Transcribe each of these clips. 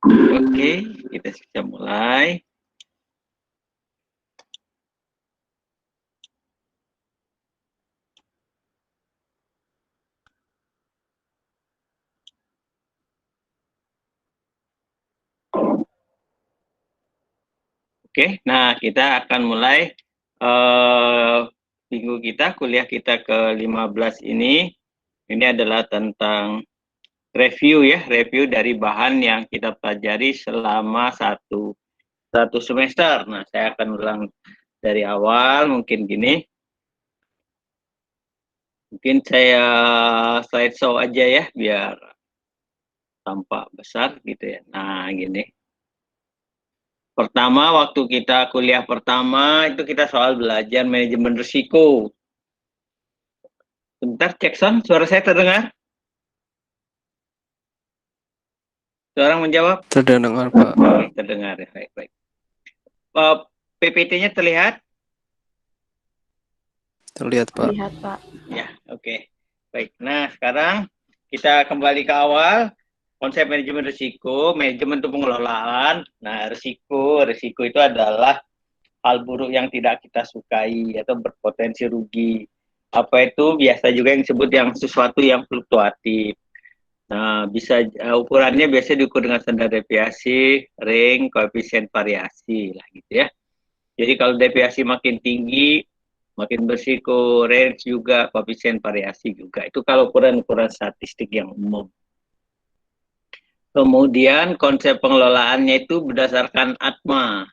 Oke, kita bisa mulai. Oke, nah kita akan mulai minggu kita, kuliah kita ke-15 ini. Ini adalah tentang review ya, review dari bahan yang kita pelajari selama satu semester. Nah, saya akan ulang dari awal, mungkin gini. Mungkin saya slideshow aja ya, biar tampak besar gitu ya. Nah, gini. Pertama, waktu kita kuliah pertama, itu kita soal belajar manajemen risiko. Bentar, cek sound, suara saya terdengar? Seorang menjawab? Terdengar, Pak. Terdengar, ya, baik-baik. PPT-nya terlihat? Terlihat, Pak. Lihat, Pak. Ya, oke. Baik, nah sekarang kita kembali ke awal. Konsep manajemen risiko, manajemen itu pengelolaan. Nah, risiko itu adalah hal buruk yang tidak kita sukai atau berpotensi rugi. Apa itu biasa juga yang disebut yang sesuatu yang fluktuatif. Nah, bisa ukurannya biasa diukur dengan standar deviasi, ring, koefisien variasi lah gitu ya. Jadi kalau deviasi makin tinggi, makin bersiko, range juga, koefisien variasi juga. Itu kalau ukuran-ukuran statistik yang umum. Kemudian konsep pengelolaannya itu berdasarkan ATMA,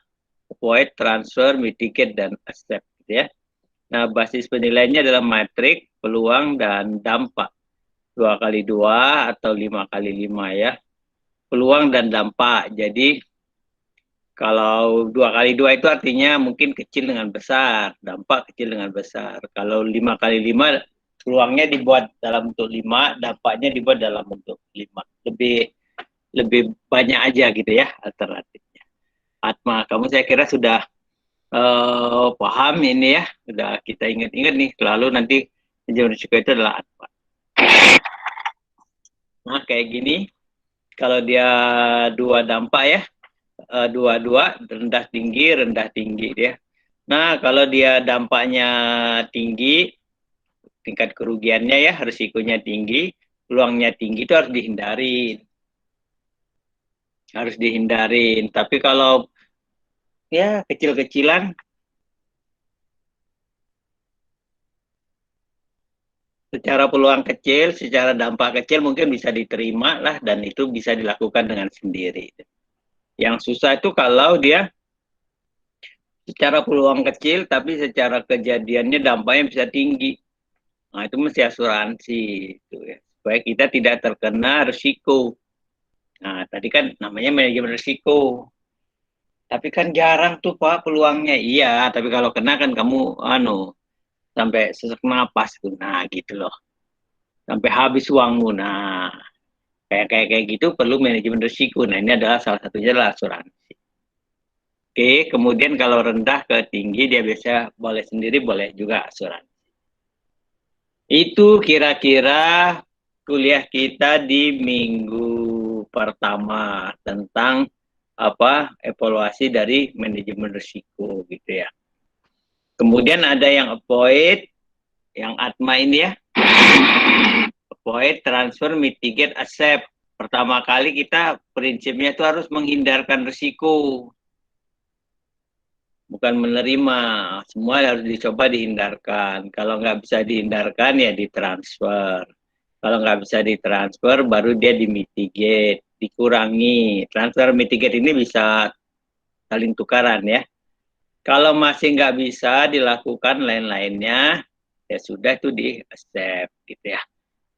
avoid, transfer, mitigate, dan accept. Gitu ya. Nah, basis penilaiannya adalah matrik, peluang, dan dampak. 2x2 atau 5x5 ya. Peluang dan dampak. Jadi, kalau 2x2 itu artinya mungkin kecil dengan besar, dampak kecil dengan besar. Kalau 5x5, peluangnya dibuat dalam bentuk 5, dampaknya dibuat dalam bentuk 5. Lebih banyak aja gitu ya alternatifnya. Atma, kamu saya kira sudah paham ini ya, sudah kita ingat-ingat nih, lalu nanti manajemen risiko itu adalah Atma. Nah, kayak gini, kalau dia dua dampak ya, dua-dua, rendah tinggi dia. Nah, kalau dia dampaknya tinggi, tingkat kerugiannya ya, risikonya tinggi, peluangnya tinggi itu harus dihindarin. Harus dihindarin. Tapi kalau ya kecil-kecilan, secara peluang kecil, secara dampak kecil mungkin bisa diterima lah, dan itu bisa dilakukan dengan sendiri. Yang susah itu kalau dia secara peluang kecil, tapi secara kejadiannya dampaknya bisa tinggi. Nah, itu mesti asuransi. Itu ya. Supaya kita tidak terkena risiko. Nah, tadi kan namanya manajemen risiko. Tapi kan jarang tuh Pak peluangnya. Iya, tapi kalau kena kan kamu sampai sesak napas tuh. Nah, gitu loh. Sampai habis uangmu. Nah, kayak gitu perlu manajemen risiko. Nah, ini adalah salah satunya adalah asuransi. Oke, kemudian kalau rendah ke tinggi dia biasa boleh sendiri, boleh juga asuransi. Itu kira-kira kuliah kita di minggu pertama tentang evaluasi dari manajemen risiko gitu ya. Kemudian ada yang avoid, yang ATMA ini ya. Avoid, transfer, mitigate, accept. Pertama kali kita prinsipnya itu harus menghindarkan risiko. Bukan menerima. Semua harus dicoba dihindarkan. Kalau nggak bisa dihindarkan ya ditransfer. Kalau nggak bisa ditransfer baru dia dimitigate, dikurangi. Transfer mitigate ini bisa saling tukaran ya. Kalau masih nggak bisa dilakukan lain-lainnya, ya sudah itu di accept gitu ya.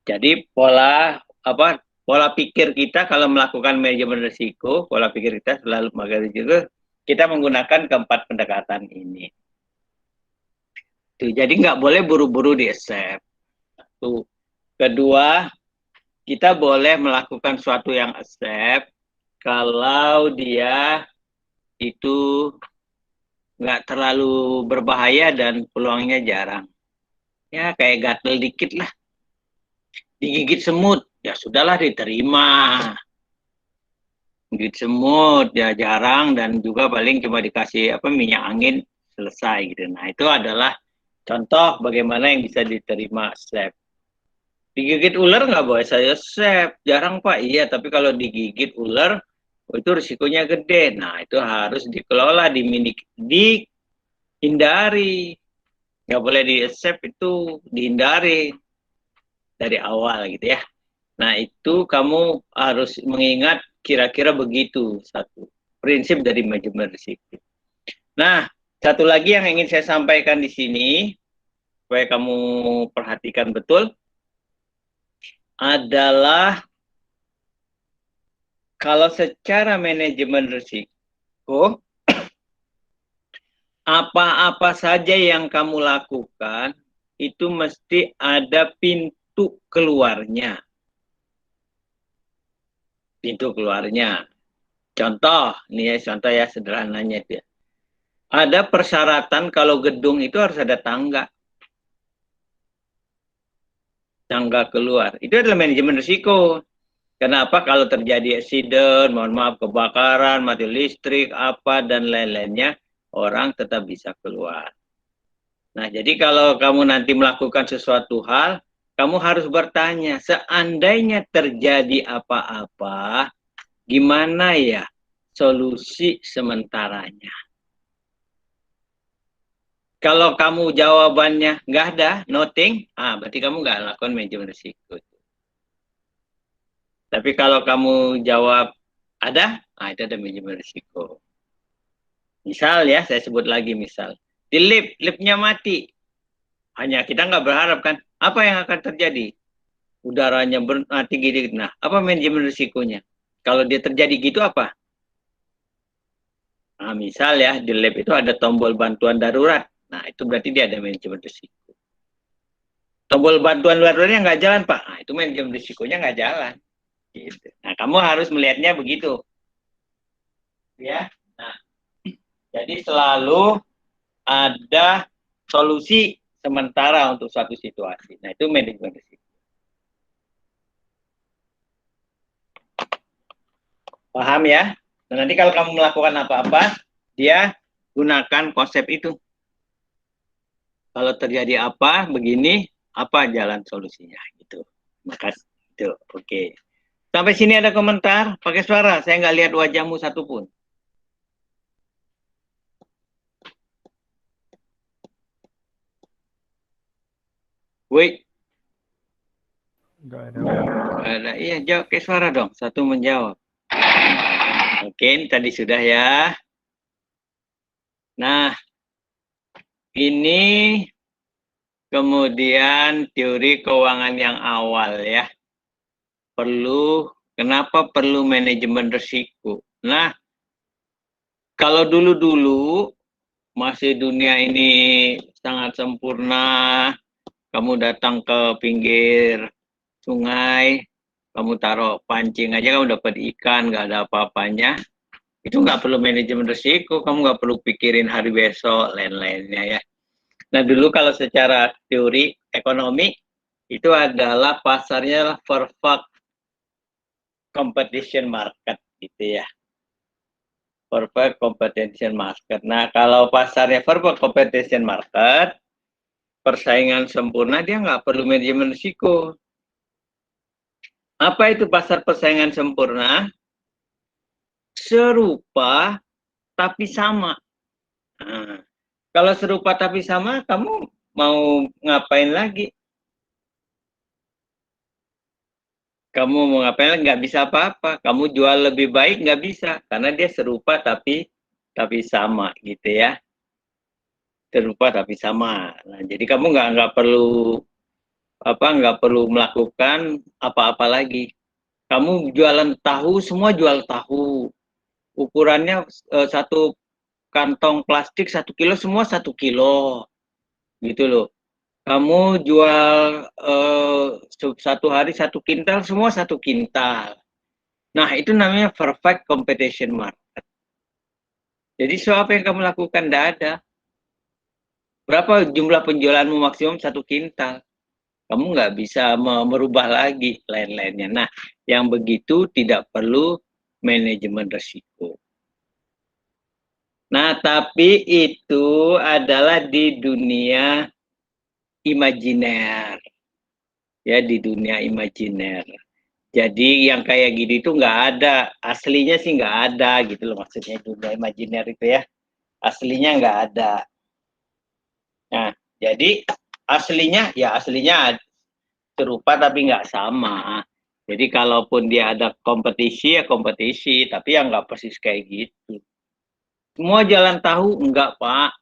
Jadi pola pikir kita kalau melakukan manajemen risiko, pola pikir kita selalu menggunakan risiko, kita menggunakan keempat pendekatan ini. Tuh, jadi nggak boleh buru-buru di accept. Tuh. Kedua, kita boleh melakukan suatu yang accept kalau dia itu nggak terlalu berbahaya dan peluangnya jarang. Ya kayak gatel dikit lah, digigit semut, ya sudahlah diterima. Gigit semut ya jarang, dan juga paling cuma dikasih minyak angin selesai gitu. Nah, itu adalah contoh bagaimana yang bisa diterima SEP. Digigit ular nggak boleh saya SEP, jarang Pak. Iya, tapi kalau digigit ular itu risikonya gede. Nah, itu harus dikelola, dihindari. Nggak boleh di SEP, itu dihindari dari awal gitu ya. Nah, itu kamu harus mengingat kira-kira begitu satu prinsip dari manajemen risiko. Nah, satu lagi yang ingin saya sampaikan di sini, supaya kamu perhatikan betul, adalah kalau secara manajemen risiko, apa-apa saja yang kamu lakukan, itu mesti ada pintu keluarnya. Pintu keluarnya. Contoh, ini ya contoh ya sederhananya dia. Ada persyaratan kalau gedung itu harus ada tangga. Tangga keluar. Itu adalah manajemen risiko. Kenapa kalau terjadi accident, mohon maaf kebakaran, mati listrik, apa dan lain-lainnya, orang tetap bisa keluar. Nah, jadi kalau kamu nanti melakukan sesuatu hal, kamu harus bertanya, seandainya terjadi apa-apa, gimana ya solusi sementaranya? Kalau kamu jawabannya nggak ada, nothing, berarti kamu nggak lakukan manajemen risiko. Tapi kalau kamu jawab ada, itu ada manajemen risiko. Misal ya, saya sebut lagi misal. Di liftnya mati. Hanya kita nggak berharap kan, apa yang akan terjadi? Udaranya mati gitu. Nah, apa manajemen risikonya? Kalau dia terjadi gitu apa? Nah, misal ya, di lift itu ada tombol bantuan darurat. Nah, itu berarti dia ada manajemen risiko. Tombol bantuan daruratnya nggak jalan, Pak. Nah, itu manajemen risikonya nggak jalan. Gitu. Nah, kamu harus melihatnya begitu. Ya. Nah, jadi selalu ada solusi sementara untuk suatu situasi. Nah, itu manajemen risiko. Paham ya? Nah, nanti kalau kamu melakukan apa-apa, dia gunakan konsep itu. Kalau terjadi apa, begini, apa jalan solusinya gitu. Makasih. Itu, oke. Sampai sini ada komentar, pakai suara. Saya nggak lihat wajahmu satupun. Wait. Nggak ada. Ada. Iya, jawab pakai suara dong. Satu menjawab. Oke, ini tadi sudah ya. Nah, ini kemudian teori keuangan yang awal ya. Kenapa perlu manajemen risiko? Nah, kalau dulu-dulu masih dunia ini sangat sempurna, kamu datang ke pinggir sungai, kamu taruh pancing aja kamu dapat ikan, nggak ada apa-apanya. Itu nggak perlu manajemen risiko, kamu nggak perlu pikirin hari besok, lain-lainnya ya. Nah, dulu kalau secara teori ekonomi, itu adalah pasarnya perfect competition market gitu ya. Perfect competition market. Nah, kalau pasarnya perfect competition market, persaingan sempurna, dia nggak perlu manajemen risiko. Apa itu pasar persaingan sempurna? Serupa tapi sama. Nah, kalau serupa tapi sama, kamu mau ngapain lagi? Kamu mau ngapain? Nggak bisa apa-apa. Kamu jual lebih baik nggak bisa, karena dia serupa tapi sama gitu ya. Serupa tapi sama. Nah, jadi kamu nggak perlu melakukan apa-apa lagi. Kamu jualan tahu, semua jual tahu. Ukurannya satu kantong plastik 1 kilo, semua 1 kilo, gitu loh. Kamu jual satu hari 1 kintal, semua 1 kintal. Nah, itu namanya perfect competition market. Jadi, apa yang kamu lakukan? Tidak ada. Berapa jumlah penjualanmu maksimum 1 kintal? Kamu nggak bisa merubah lagi lain-lainnya. Nah, yang begitu tidak perlu manajemen risiko. Nah, tapi itu adalah di dunia imajiner. Ya, di dunia imajiner. Jadi yang kayak gini itu nggak ada. Aslinya sih nggak ada gitu loh, maksudnya dunia imajiner itu ya. Aslinya nggak ada. Nah, jadi aslinya serupa tapi nggak sama. Jadi kalaupun dia ada kompetisi ya kompetisi, tapi yang nggak persis kayak gitu. Semua jalan tahu enggak, Pak.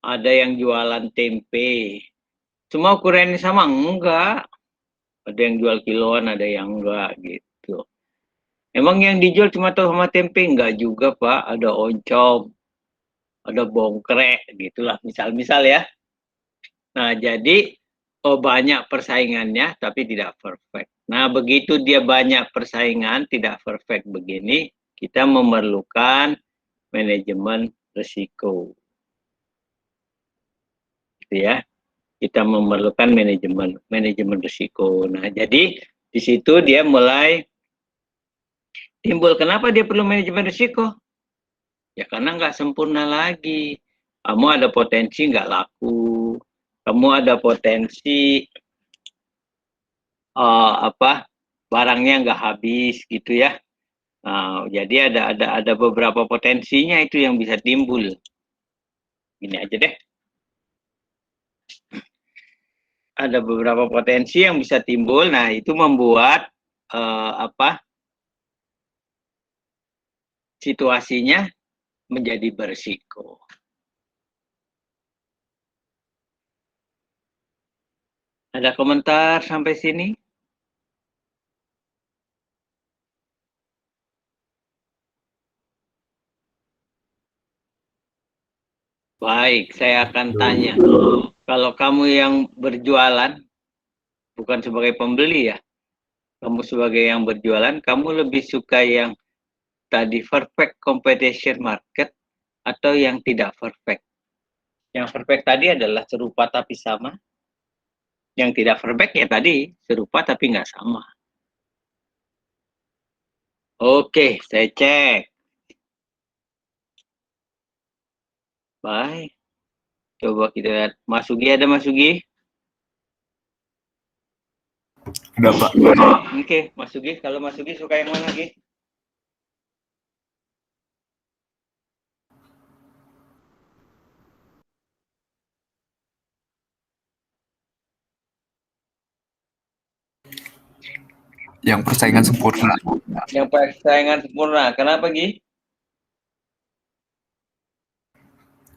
Ada yang jualan tempe. Semua ukurannya sama enggak. Ada yang jual kiloan, ada yang enggak gitu. Emang yang dijual cuma tahu sama tempe enggak juga, Pak. Ada oncom, ada bongkrek gitulah misal-misal ya. Nah, jadi banyak persaingannya tapi tidak perfect. Nah, begitu dia banyak persaingan tidak perfect begini, kita memerlukan manajemen risiko. Gitu ya. Kita memerlukan manajemen risiko. Nah, jadi di situ dia mulai timbul. Kenapa dia perlu manajemen risiko? Ya karena nggak sempurna lagi. Kamu ada potensi nggak laku. Kamu ada potensi barangnya nggak habis gitu ya. Nah, jadi ada beberapa potensinya itu yang bisa timbul. Gini aja deh. Ada beberapa potensi yang bisa timbul. Nah, itu membuat situasinya menjadi berisiko. Ada komentar sampai sini? Baik, saya akan tanya. Kalau kamu yang berjualan, bukan sebagai pembeli ya, kamu sebagai yang berjualan, kamu lebih suka yang tadi perfect competition market atau yang tidak perfect? Yang perfect tadi adalah serupa tapi sama. Yang tidak perfect ya tadi, serupa tapi nggak sama. Oke, saya cek. Baik. Coba kita lihat. Mas Sugi, ada Mas Sugi? Ada, Pak. Oke, Mas Sugi. Kalau Mas Sugi suka yang mana, Gi? Yang persaingan sempurna. Yang persaingan sempurna. Kenapa, Gi?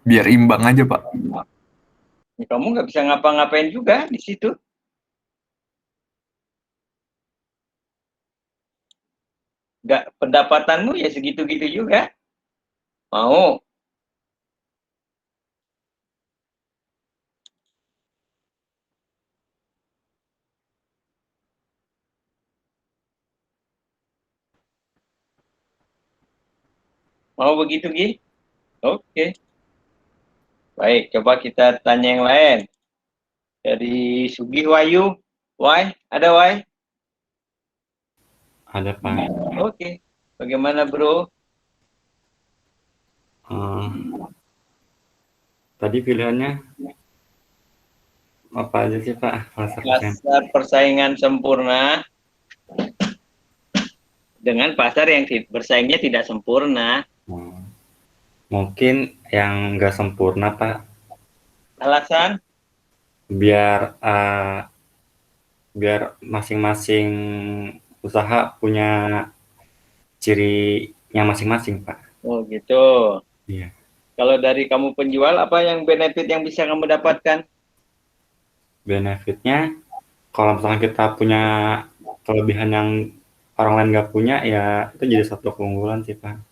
Biar imbang aja, Pak. Ya, kamu nggak bisa ngapa-ngapain juga di situ. Nggak, pendapatanmu ya segitu-gitu juga. Mau. Mau begitu, Gi? Oke. Baik, coba kita tanya yang lain. Dari Sugi Wayu. Why? Ada why? Ada, Pak. Oke. Bagaimana, Bro? Tadi pilihannya apa aja sih, Pak? Pasar persaingan sempurna dengan pasar yang bersaingnya tidak sempurna. Mungkin yang nggak sempurna, Pak. Alasan? Biar masing-masing usaha punya cirinya masing-masing, Pak. Oh gitu. Iya. Kalau dari kamu penjual, apa yang benefit yang bisa kamu dapatkan? Benefitnya, kalau misalnya kita punya kelebihan yang orang lain nggak punya, ya itu jadi satu keunggulan sih, Pak.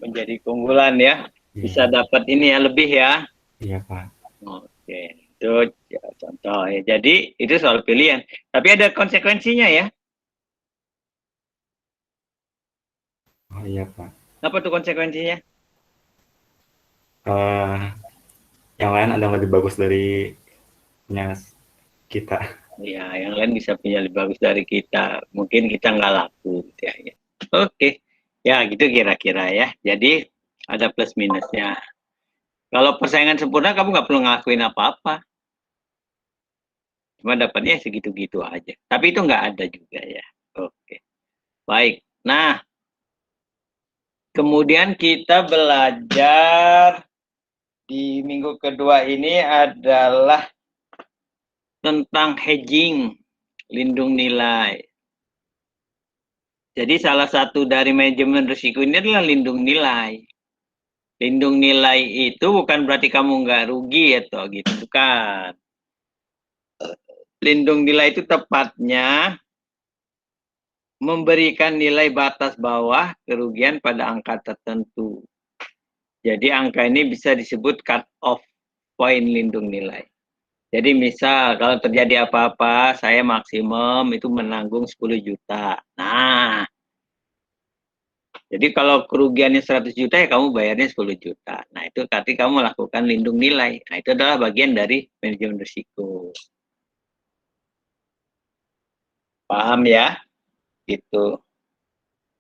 Menjadi keunggulan ya. Bisa dapat ini ya, lebih ya. Iya, Pak. Oke, itu ya, contoh ya. Jadi itu soal pilihan. Tapi ada konsekuensinya ya. Oh iya, Pak. Apa tuh konsekuensinya? Yang lain ada yang lebih bagus dari punya kita. Ya, yang lain bisa punya lebih bagus dari kita. Mungkin kita nggak laku. Gitu ya. Oke. Ya, gitu kira-kira ya. Jadi, ada plus minusnya. Kalau persaingan sempurna, kamu nggak perlu ngelakuin apa-apa. Cuma dapatnya segitu-gitu aja. Tapi itu nggak ada juga ya. Oke. Baik. Nah, kemudian kita belajar di minggu kedua ini adalah tentang hedging, lindung nilai. Jadi salah satu dari manajemen risiko ini adalah lindung nilai. Lindung nilai itu bukan berarti kamu nggak rugi atau gitu, bukan. Lindung nilai itu tepatnya memberikan nilai batas bawah kerugian pada angka tertentu. Jadi angka ini bisa disebut cut off point lindung nilai. Jadi misal kalau terjadi apa-apa, saya maksimum itu menanggung 10 juta. Nah, jadi kalau kerugiannya 100 juta ya kamu bayarnya 10 juta. Nah, itu berarti kamu lakukan lindung nilai. Nah, itu adalah bagian dari manajemen risiko. Paham ya? Gitu.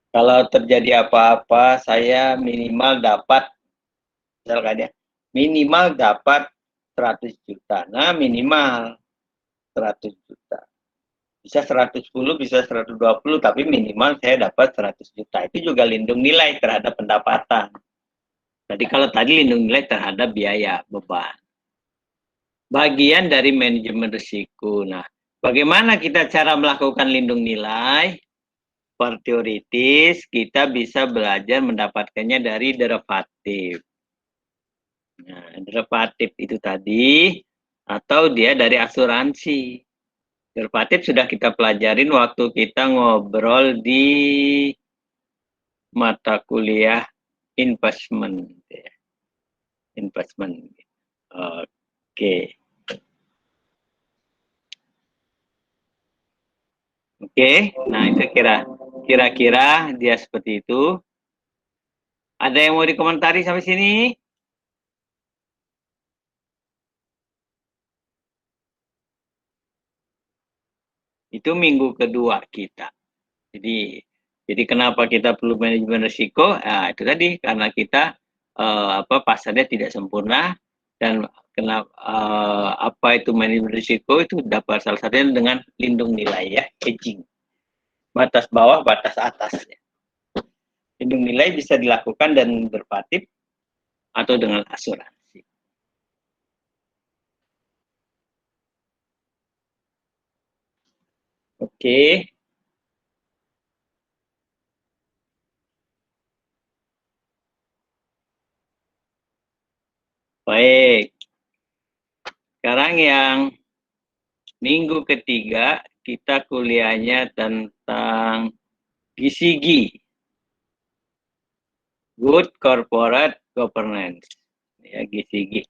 Kalau terjadi apa-apa, saya minimal dapat, misalkan ya, minimal dapat 100 juta. Nah, minimal 100 juta. Bisa 110, bisa 120, tapi minimal saya dapat 100 juta. Itu juga lindung nilai terhadap pendapatan. Jadi kalau tadi lindung nilai terhadap biaya, beban. Bagian dari manajemen risiko. Nah, bagaimana kita cara melakukan lindung nilai? Per teoritis, kita bisa belajar mendapatkannya dari derivatif. Nah, derivatif itu tadi, atau dia dari asuransi. Derivatif sudah kita pelajarin waktu kita ngobrol di mata kuliah investment. Investment. Oke. Oke, nah itu kira-kira dia seperti itu. Ada yang mau dikomentari sampai sini? Itu minggu kedua kita. Jadi kenapa kita perlu manajemen risiko? Nah, itu tadi karena kita pasarnya tidak sempurna dan kenapa apa itu manajemen risiko itu dapat salah satunya dengan lindung nilai ya, hedging. Batas bawah, batas atas. Lindung nilai bisa dilakukan dan derivatif atau dengan asuransi. Oke. Baik. Sekarang yang minggu ketiga kita kuliahnya tentang GCG. Good Corporate Governance. Ya, GCG.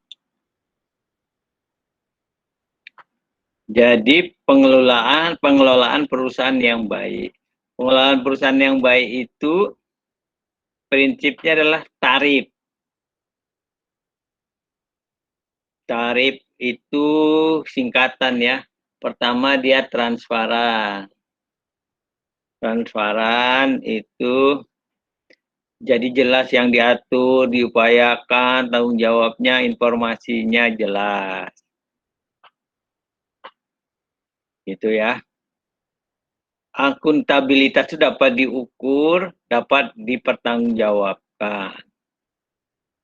Jadi pengelolaan perusahaan yang baik. Pengelolaan perusahaan yang baik itu prinsipnya adalah tarif. Tarif itu singkatan ya. Pertama dia transparan. Transparan itu jadi jelas yang diatur, diupayakan, tanggung jawabnya, informasinya jelas. Gitu ya. Akuntabilitas itu dapat diukur, dapat dipertanggungjawabkan.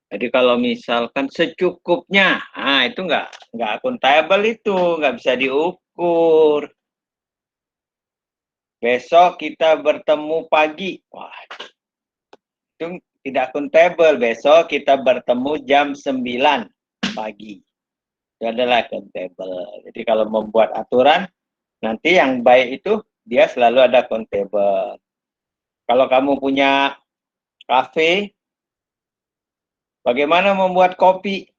Jadi kalau misalkan secukupnya, itu nggak akuntabel itu, nggak bisa diukur. Besok kita bertemu pagi, wah itu tidak akuntabel. Besok kita bertemu jam 9 pagi, itu adalah akuntabel. Jadi kalau membuat aturan, nanti yang baik itu dia selalu ada akuntabel. Kalau kamu punya kafe, bagaimana membuat kopi?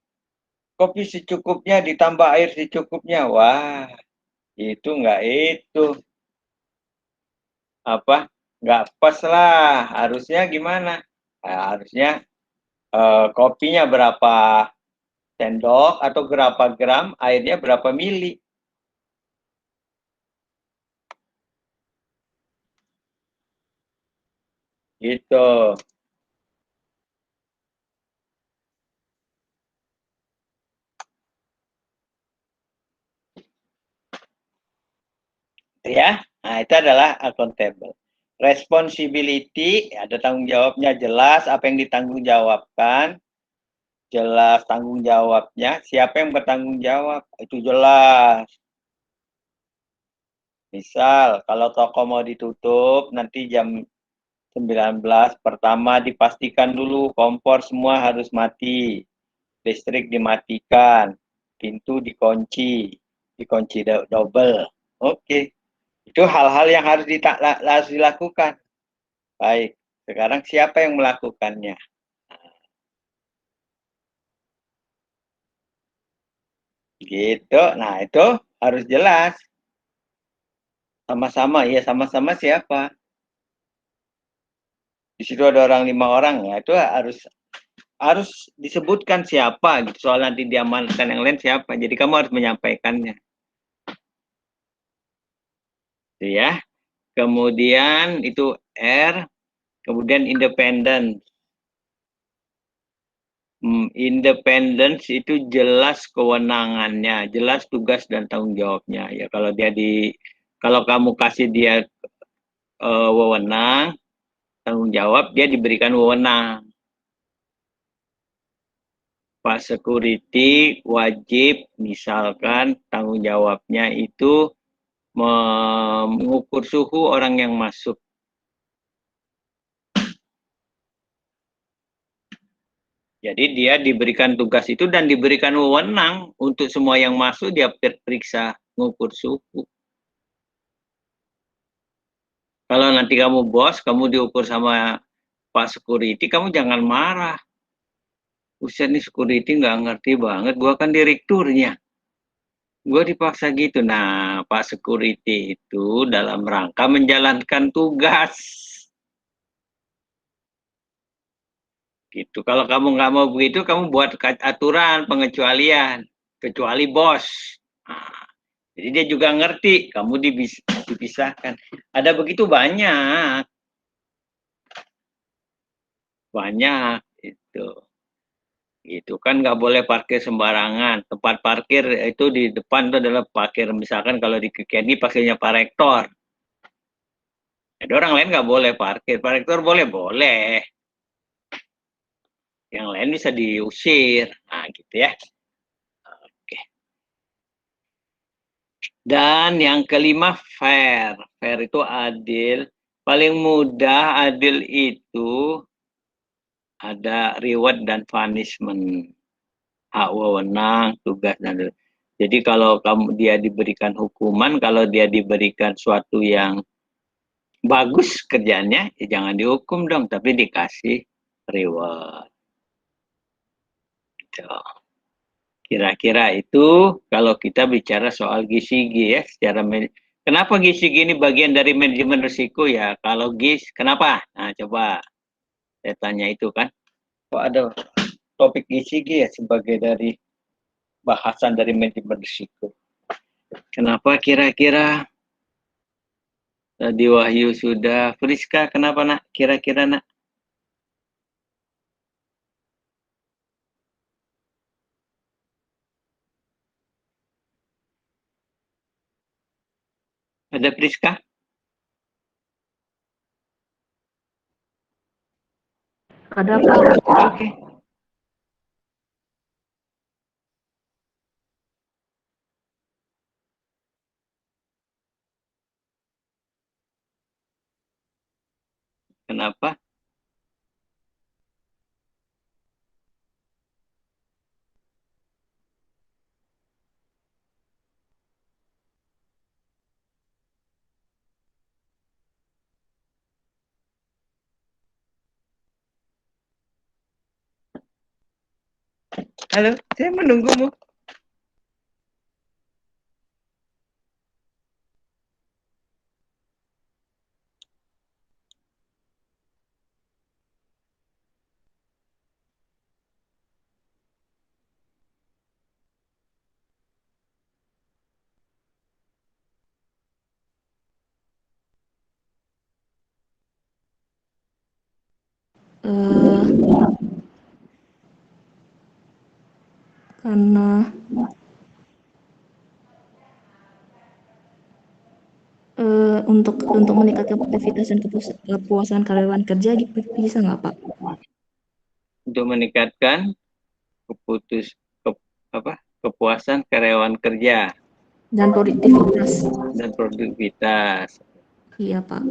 Kopi secukupnya ditambah air secukupnya. Wah, itu enggak itu. Enggak pas lah. Harusnya gimana? Harusnya kopinya berapa sendok atau berapa gram, airnya berapa mili. Gitu. Ya, nah itu adalah accountable. Responsibility, ada tanggung jawabnya jelas, apa yang ditanggung jawabkan, jelas tanggung jawabnya, siapa yang bertanggung jawab, itu jelas. Misal, kalau toko mau ditutup, nanti jam 19, pertama dipastikan dulu kompor semua harus mati, listrik dimatikan, pintu dikunci, dikunci double. Oke, itu hal-hal yang harus dilakukan. Baik, sekarang siapa yang melakukannya? Gitu. Nah, itu harus jelas. Sama-sama, ya sama-sama siapa? Di situ ada orang 5 orang, ya itu harus disebutkan siapa gitu. Soal nanti diamankan yang lain siapa. Jadi kamu harus menyampaikannya. Itu ya. Kemudian itu R, kemudian independen. Independence itu jelas kewenangannya, jelas tugas dan tanggung jawabnya. Ya kalau kamu kasih dia wewenang, tanggung jawab, dia diberikan wewenang. Pak security wajib misalkan tanggung jawabnya itu mengukur suhu orang yang masuk. Jadi dia diberikan tugas itu dan diberikan wewenang untuk semua yang masuk dia periksa mengukur suhu. Kalau nanti kamu bos, kamu diukur sama Pak Security, kamu jangan marah. Buset nih security nggak ngerti banget, gua kan direkturnya. Gua dipaksa gitu. Nah, Pak Security itu dalam rangka menjalankan tugas. Gitu. Kalau kamu nggak mau begitu, kamu buat aturan pengecualian. Kecuali bos. Nah, jadi dia juga ngerti, kamu dipisahkan. Ada begitu banyak. Banyak itu. Itu kan nggak boleh parkir sembarangan. Tempat parkir itu di depan itu adalah parkir. Misalkan kalau di KKNI parkirnya Pak Rektor. Ada orang lain nggak boleh parkir. Pak Rektor boleh? Boleh. Yang lain bisa diusir. Nah gitu ya. Oke. Dan yang kelima fair. Fair itu adil. Paling mudah adil itu ada reward dan punishment. Hak wewenang, tugas dan jadi kalau dia diberikan hukuman, kalau dia diberikan suatu yang bagus kerjanya, ya jangan dihukum dong, tapi dikasih reward. Gitu. Kira-kira itu kalau kita bicara soal GCG ya, kenapa GCG ini bagian dari manajemen risiko ya? Kalau GIS, kenapa? Nah, coba saya tanya itu kan. Kok ada topik GCG ya sebagai dari bahasan dari manajemen risiko? Kenapa kira-kira? Tadi Wahyu sudah. Friska, kenapa nak? Kira-kira nak? Ada Friska? Ada Pak. Oke. Kenapa? Halo, saya menunggumu. eh, karena untuk meningkatkan produktivitas dan kepuasan karyawan kerja bisa nggak Pak? Untuk meningkatkan keputus ke, kepuasan karyawan kerja Dan produktivitas. dan produktivitas. Iya Pak.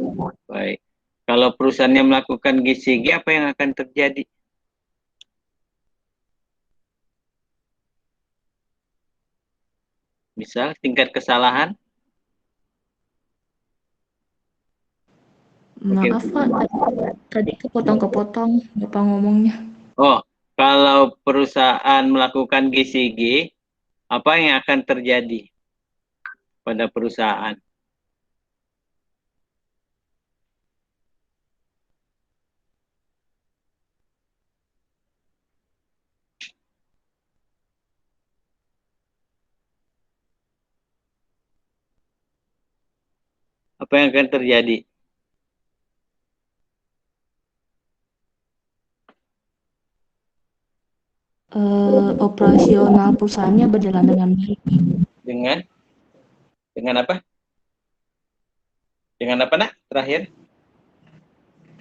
Baik. Kalau perusahaannya melakukan GCG, apa yang akan terjadi? Misal tingkat kesalahan. Maaf Pak, tadi kepotong-kepotong Bapak ngomongnya. Oh, kalau perusahaan melakukan GCG, apa yang akan terjadi pada perusahaan? Apa yang akan terjadi? Operasional perusahaannya berjalan dengan baik. Dengan apa? Dengan apa, Nak? Terakhir?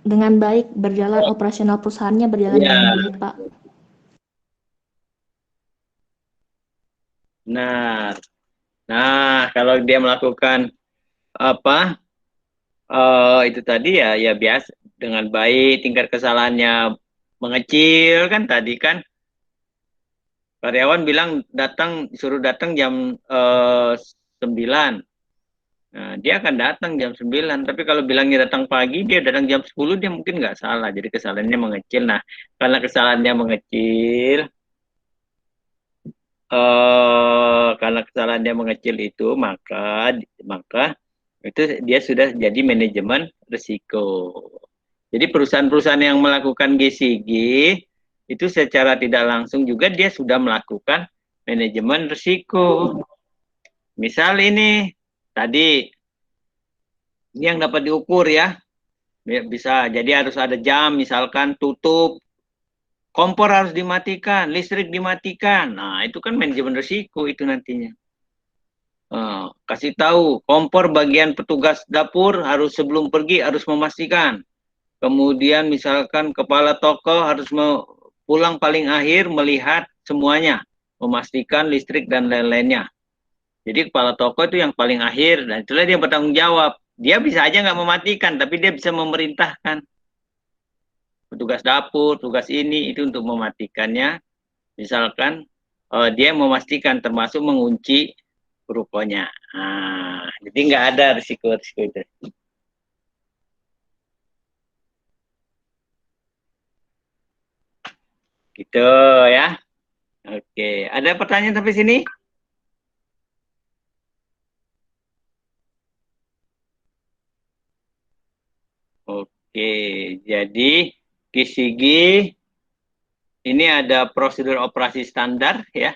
Dengan baik berjalan, operasional perusahaannya berjalan Ya. dengan baik Pak. Nah, kalau dia melakukan apa? Itu tadi ya biasa dengan baik, tingkat kesalahannya mengecil kan tadi kan karyawan bilang suruh datang jam 9. Nah, dia akan datang jam 9, tapi kalau bilangnya datang pagi, dia datang jam 10, dia mungkin nggak salah. Jadi kesalahannya mengecil. Nah, karena kesalahannya mengecil, karena kesalahannya mengecil itu, maka itu dia sudah jadi manajemen risiko. Jadi perusahaan-perusahaan yang melakukan GCG itu secara tidak langsung juga dia sudah melakukan manajemen risiko. Misal ini tadi ini yang dapat diukur ya. Bisa jadi harus ada jam, misalkan tutup, kompor harus dimatikan, listrik dimatikan. Nah, itu kan manajemen risiko itu nantinya. Kasih tahu, kompor bagian petugas dapur harus sebelum pergi harus memastikan. Kemudian misalkan kepala toko harus pulang paling akhir melihat semuanya, memastikan listrik dan lain-lainnya. Jadi kepala toko itu yang paling akhir, dan itulah dia bertanggung jawab. Dia bisa aja nggak mematikan, tapi dia bisa memerintahkan petugas dapur, tugas ini itu untuk mematikannya. Misalkan dia memastikan termasuk mengunci rukonya. Nah, jadi nggak ada risiko-risiko itu. Gitu ya. Oke, ada pertanyaan sampai sini? Oke, jadi GCG ini ada prosedur operasi standar ya.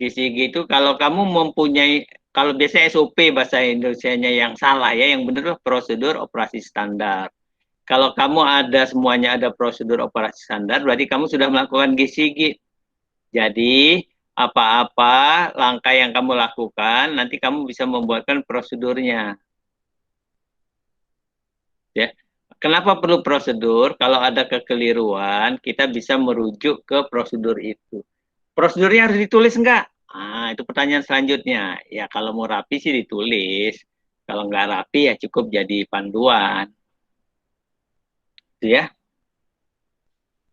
GCG itu kalau kamu mempunyai, kalau biasa SOP bahasa Indonesianya yang salah ya, yang benar prosedur operasi standar. Kalau kamu ada semuanya ada prosedur operasi standar, berarti kamu sudah melakukan GCG. Jadi apa-apa langkah yang kamu lakukan, nanti kamu bisa membuatkan prosedurnya. Ya. Kenapa perlu prosedur? Kalau ada kekeliruan, kita bisa merujuk ke prosedur itu. Prosedurnya harus ditulis enggak? Itu pertanyaan selanjutnya. Ya kalau mau rapi sih ditulis. Kalau nggak rapi ya cukup jadi panduan. Ya.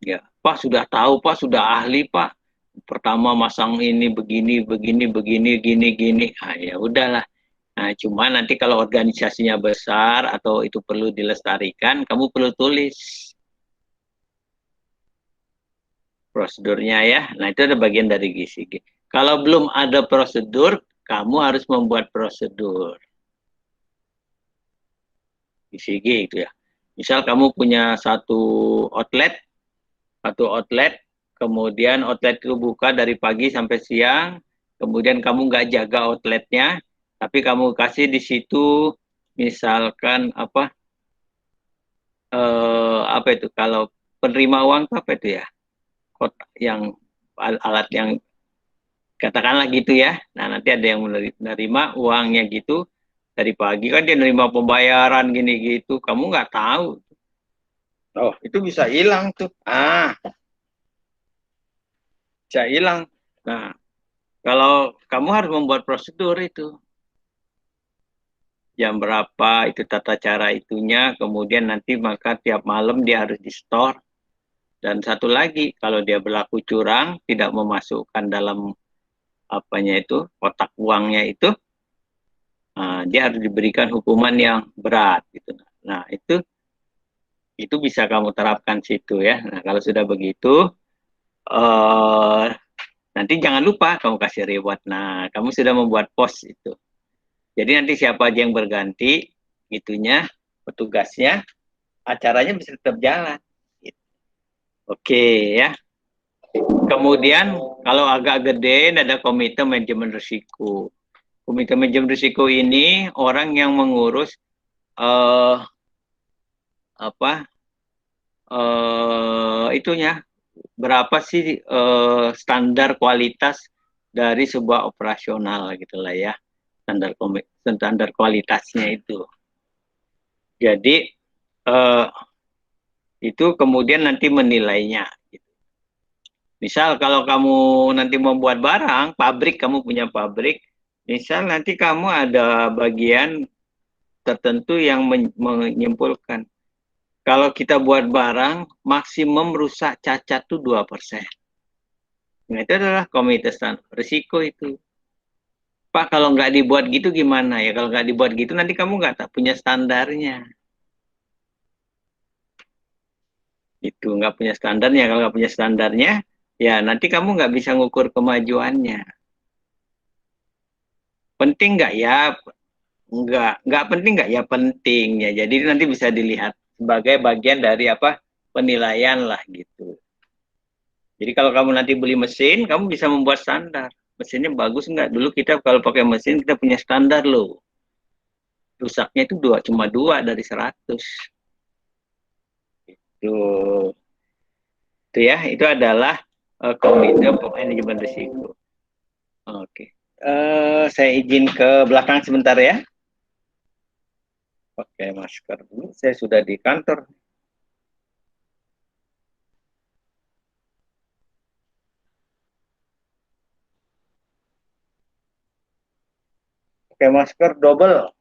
Ya, Pak sudah tahu, Pak sudah ahli, Pak. Pertama masang ini begini, gini. Ya udahlah. Nah, cuma nanti kalau organisasinya besar atau itu perlu dilestarikan, kamu perlu tulis prosedurnya ya. Nah, itu ada bagian dari GCG. Kalau belum ada prosedur, kamu harus membuat prosedur. GCG itu ya. Misal kamu punya outlet, kemudian outlet itu buka dari pagi sampai siang, kemudian kamu nggak jaga outletnya, tapi kamu kasih di situ misalkan apa itu kalau penerima uang itu apa itu ya? Kotak yang alat yang katakanlah gitu ya. Nah, nanti ada yang menerima uangnya gitu. Dari pagi kan dia nerima pembayaran gini gitu. Kamu nggak tahu. Oh, itu bisa hilang tuh. Bisa hilang. Nah, kalau kamu harus membuat prosedur itu. Jam berapa itu tata cara itunya. Kemudian nanti maka tiap malam dia harus di-store. Dan satu lagi, kalau dia berlaku curang, tidak memasukkan dalam apanya itu, kotak uangnya itu, dia harus diberikan hukuman yang berat gitu. Nah, itu bisa kamu terapkan situ ya. Nah, kalau sudah begitu, nanti jangan lupa kamu kasih reward. Nah, kamu sudah membuat pos itu. Jadi nanti siapa aja yang berganti, itunya, petugasnya, acaranya bisa tetap jalan. Oke ya. Kemudian kalau agak gede ada komite manajemen risiko. Komite manajemen risiko ini orang yang mengurus itunya berapa sih standar kualitas dari sebuah operasional gitulah ya, standar kualitasnya itu. Jadi itu kemudian nanti menilainya. Misal kalau kamu nanti membuat barang, pabrik, kamu punya pabrik, misal nanti kamu ada bagian tertentu yang menyimpulkan, kalau kita buat barang, maksimum rusak cacat itu 2%. Nah, itu adalah komite risiko itu. Pak, kalau nggak dibuat gitu gimana ya? Kalau nggak dibuat gitu, nanti kamu nggak punya standarnya. Itu nggak punya standarnya. Kalau nggak punya standarnya, ya nanti kamu nggak bisa ngukur kemajuannya. Penting nggak ya? Nggak penting nggak ya? Penting ya. Jadi nanti bisa dilihat sebagai bagian dari apa? Penilaian lah gitu. Jadi kalau kamu nanti beli mesin, kamu bisa membuat standar. Mesinnya bagus nggak? Dulu kita kalau pakai mesin, kita punya standar loh. Rusaknya itu cuma 2 dari 100. Itu ya, itu adalah komite manajemen risiko. Oke. Saya izin ke belakang sebentar ya. Pakai masker dulu. Saya sudah di kantor. Pakai masker double.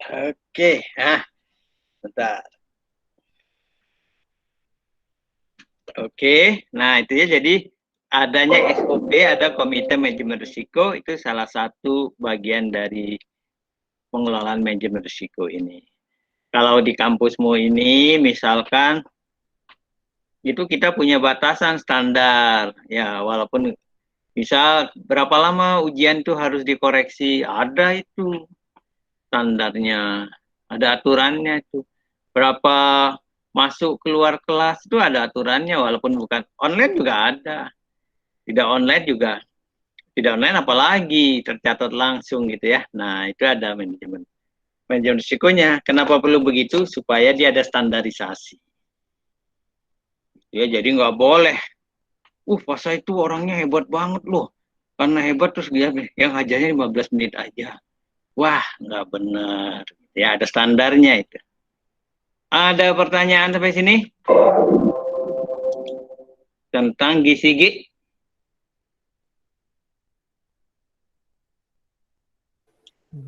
Oke, bentar. Oke, nah itu ya, jadi adanya SOP, ada komite manajemen risiko, itu salah satu bagian dari pengelolaan manajemen risiko ini. Kalau di kampusmu ini, misalkan itu kita punya batasan standar. Ya, walaupun misal berapa lama ujian itu harus dikoreksi, ada itu standarnya, ada aturannya itu. Berapa masuk keluar kelas itu ada aturannya, walaupun bukan online juga ada. Tidak online juga, tidak online apalagi tercatat langsung gitu ya. Nah, itu ada manajemen. Manajemen risikonya. Kenapa perlu begitu? Supaya dia ada standarisasi. Ya, jadi nggak boleh. Fasa itu orangnya hebat banget loh. Karena hebat terus dia yang ajarnya 15 menit aja. Wah, nggak benar. Ya, ada standarnya itu. Ada pertanyaan sampai sini? Tentang GCG?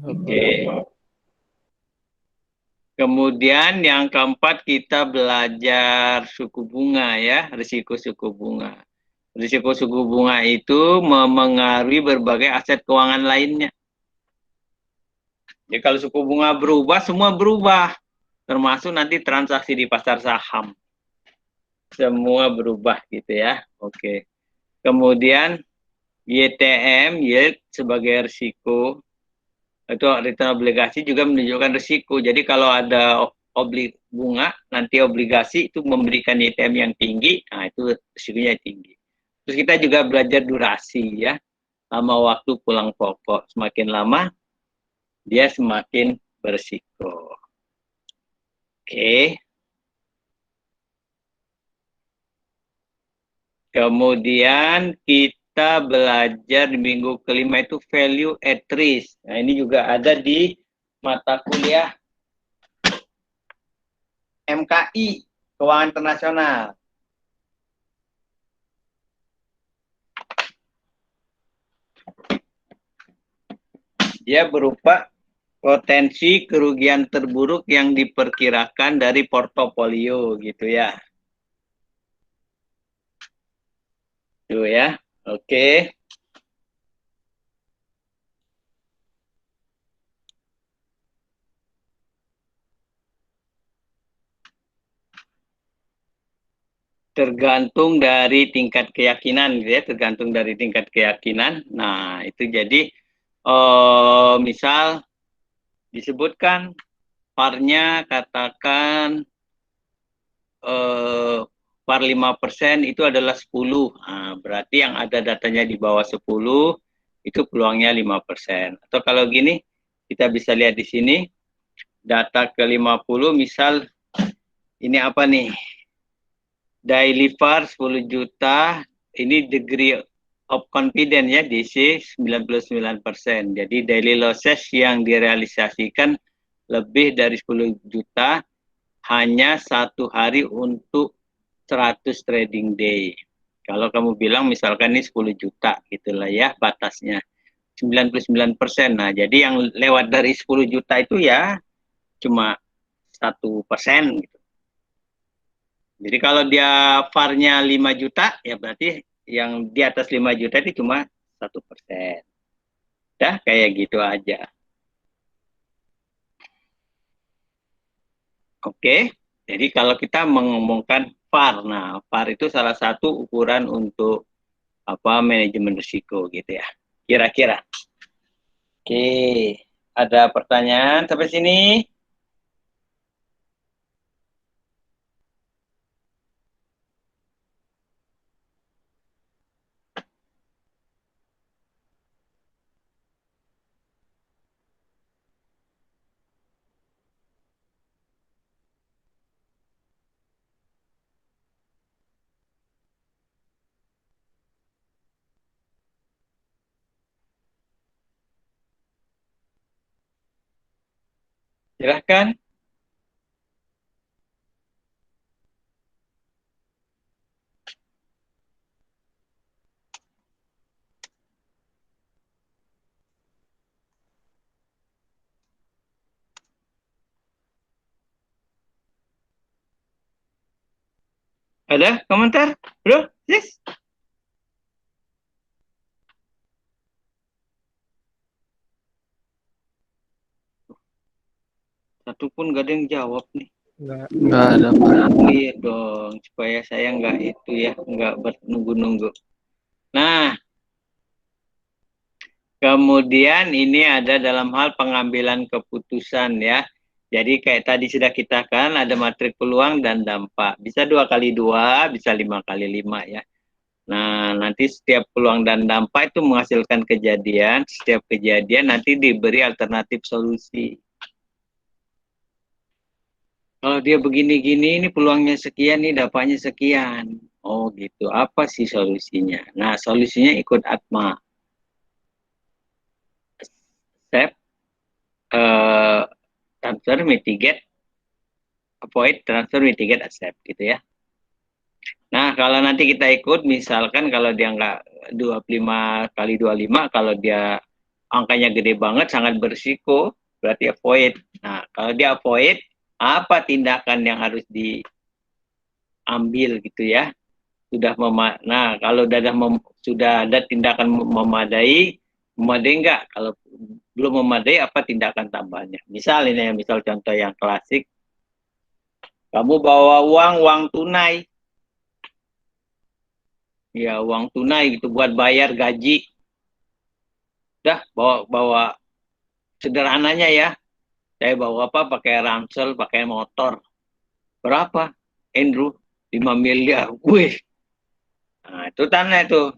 Oke. Kemudian yang keempat kita belajar suku bunga ya, risiko suku bunga. Risiko suku bunga itu memengaruhi berbagai aset keuangan lainnya. Jadi kalau suku bunga berubah, semua berubah. Termasuk nanti transaksi di pasar saham. Semua berubah gitu ya. Oke. Kemudian YTM, yield sebagai risiko. Itu return obligasi juga menunjukkan risiko. Jadi kalau ada bunga, nanti obligasi itu memberikan YTM yang tinggi, nah itu risikonya tinggi. Terus kita juga belajar durasi ya, lama waktu pulang pokok. Semakin lama, dia semakin berisiko. Oke. Kemudian kita belajar di minggu kelima itu value at risk. Nah ini juga ada di mata kuliah MKI, Keuangan Internasional. Dia berupa potensi kerugian terburuk yang diperkirakan dari portofolio gitu ya. Tuh ya, oke. Tergantung dari tingkat keyakinan gitu ya, tergantung dari tingkat keyakinan. Nah, itu jadi misal disebutkan VAR-nya katakan VAR 5% itu adalah 10. Nah, berarti yang ada datanya di bawah 10 itu peluangnya 5%. Atau kalau gini, kita bisa lihat di sini data ke 50 misal ini apa nih? Daily VAR 10 juta, ini degree of confidence ya, DC 99%. Jadi daily losses yang direalisasikan lebih dari 10 juta hanya satu hari untuk 100 trading day. Kalau kamu bilang misalkan ini 10 juta gitulah ya batasnya. 99%. Nah, jadi yang lewat dari 10 juta itu ya cuma 1% gitu. Jadi kalau dia VAR-nya 5 juta, ya berarti yang di atas 5 juta itu cuma 1%. Dah kayak gitu aja. Oke, jadi kalau kita mengomongkan VAR, nah VAR itu salah satu ukuran untuk manajemen risiko gitu ya. Kira-kira. Oke, ada pertanyaan sampai sini? Silahkan. Ada komentar? Bro, yes? Satu pun gak ada yang jawab nih. Nggak ada, Pak. Clear dong, supaya saya nggak itu ya, nggak menunggu-nunggu. Nah, kemudian ini ada dalam hal pengambilan keputusan ya. Jadi kayak tadi sudah kita kan ada matrik peluang dan dampak. Bisa 2x2, bisa 5x5 ya. Nah, nanti setiap peluang dan dampak itu menghasilkan kejadian. Setiap kejadian nanti diberi alternatif solusi. Kalau dia begini-gini, ini peluangnya sekian, nih dampaknya sekian. Oh gitu, apa sih solusinya? Nah, solusinya ikut ATMA. Step, transfer, mitigate, avoid, transfer, mitigate, accept gitu ya. Nah, kalau nanti kita ikut, misalkan kalau dia nggak 25x25, kalau dia angkanya gede banget, sangat berisiko, berarti avoid. Nah, kalau dia avoid, apa tindakan yang harus diambil gitu ya? Nah, kalau sudah ada tindakan memadai enggak? Kalau belum memadai, apa tindakan tambahnya? Misal ini, misal contoh yang klasik, kamu bawa uang tunai. Ya, uang tunai gitu buat bayar gaji. Dah, bawa sederhananya ya. Saya bawa apa? Pakai ransel, pakai motor. Berapa? Andrew, 5 miliar. Wih. Nah, itu tanda itu.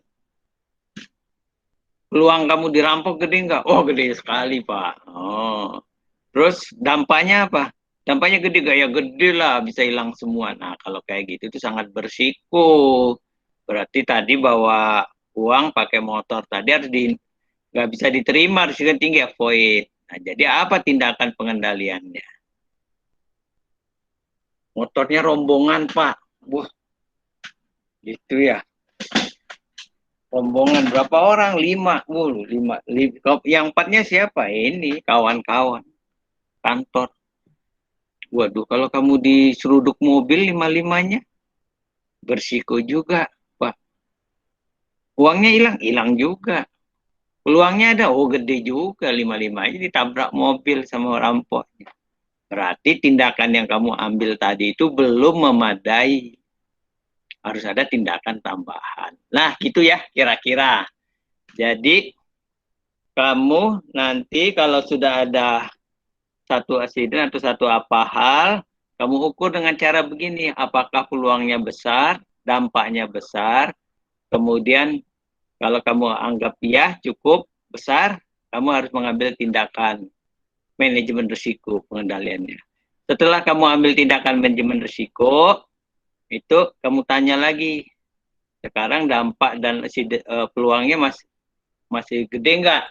Peluang kamu dirampok gede nggak? Oh, gede sekali, Pak. Oh. Terus dampaknya apa? Dampaknya gede gak? Ya gede lah, bisa hilang semua. Nah, kalau kayak gitu itu sangat bersiko. Berarti tadi bawa uang pakai motor tadi harus nggak bisa diterima, risiko tinggi, avoid. Nah, jadi apa tindakan pengendaliannya? Motornya rombongan, Pak. Wah, gitu ya. Rombongan berapa orang? 5. 5. Yang 4-nya siapa? Ini kawan-kawan kantor. Waduh, kalau kamu diseruduk mobil 5-5-nya, bersiko juga, Pak. Uangnya hilang? Hilang juga. Peluangnya ada? Oh, gede juga. 5-5-nya ditabrak mobil sama rampoknya. Berarti tindakan yang kamu ambil tadi itu belum memadai. Harus ada tindakan tambahan. Nah, gitu ya kira-kira. Jadi, kamu nanti kalau sudah ada satu asiden atau satu apa hal, kamu ukur dengan cara begini. Apakah peluangnya besar, dampaknya besar, kemudian kalau kamu anggap ya cukup besar, kamu harus mengambil tindakan manajemen risiko pengendaliannya. Setelah kamu ambil tindakan manajemen risiko, itu kamu tanya lagi, sekarang dampak dan peluangnya masih gede nggak?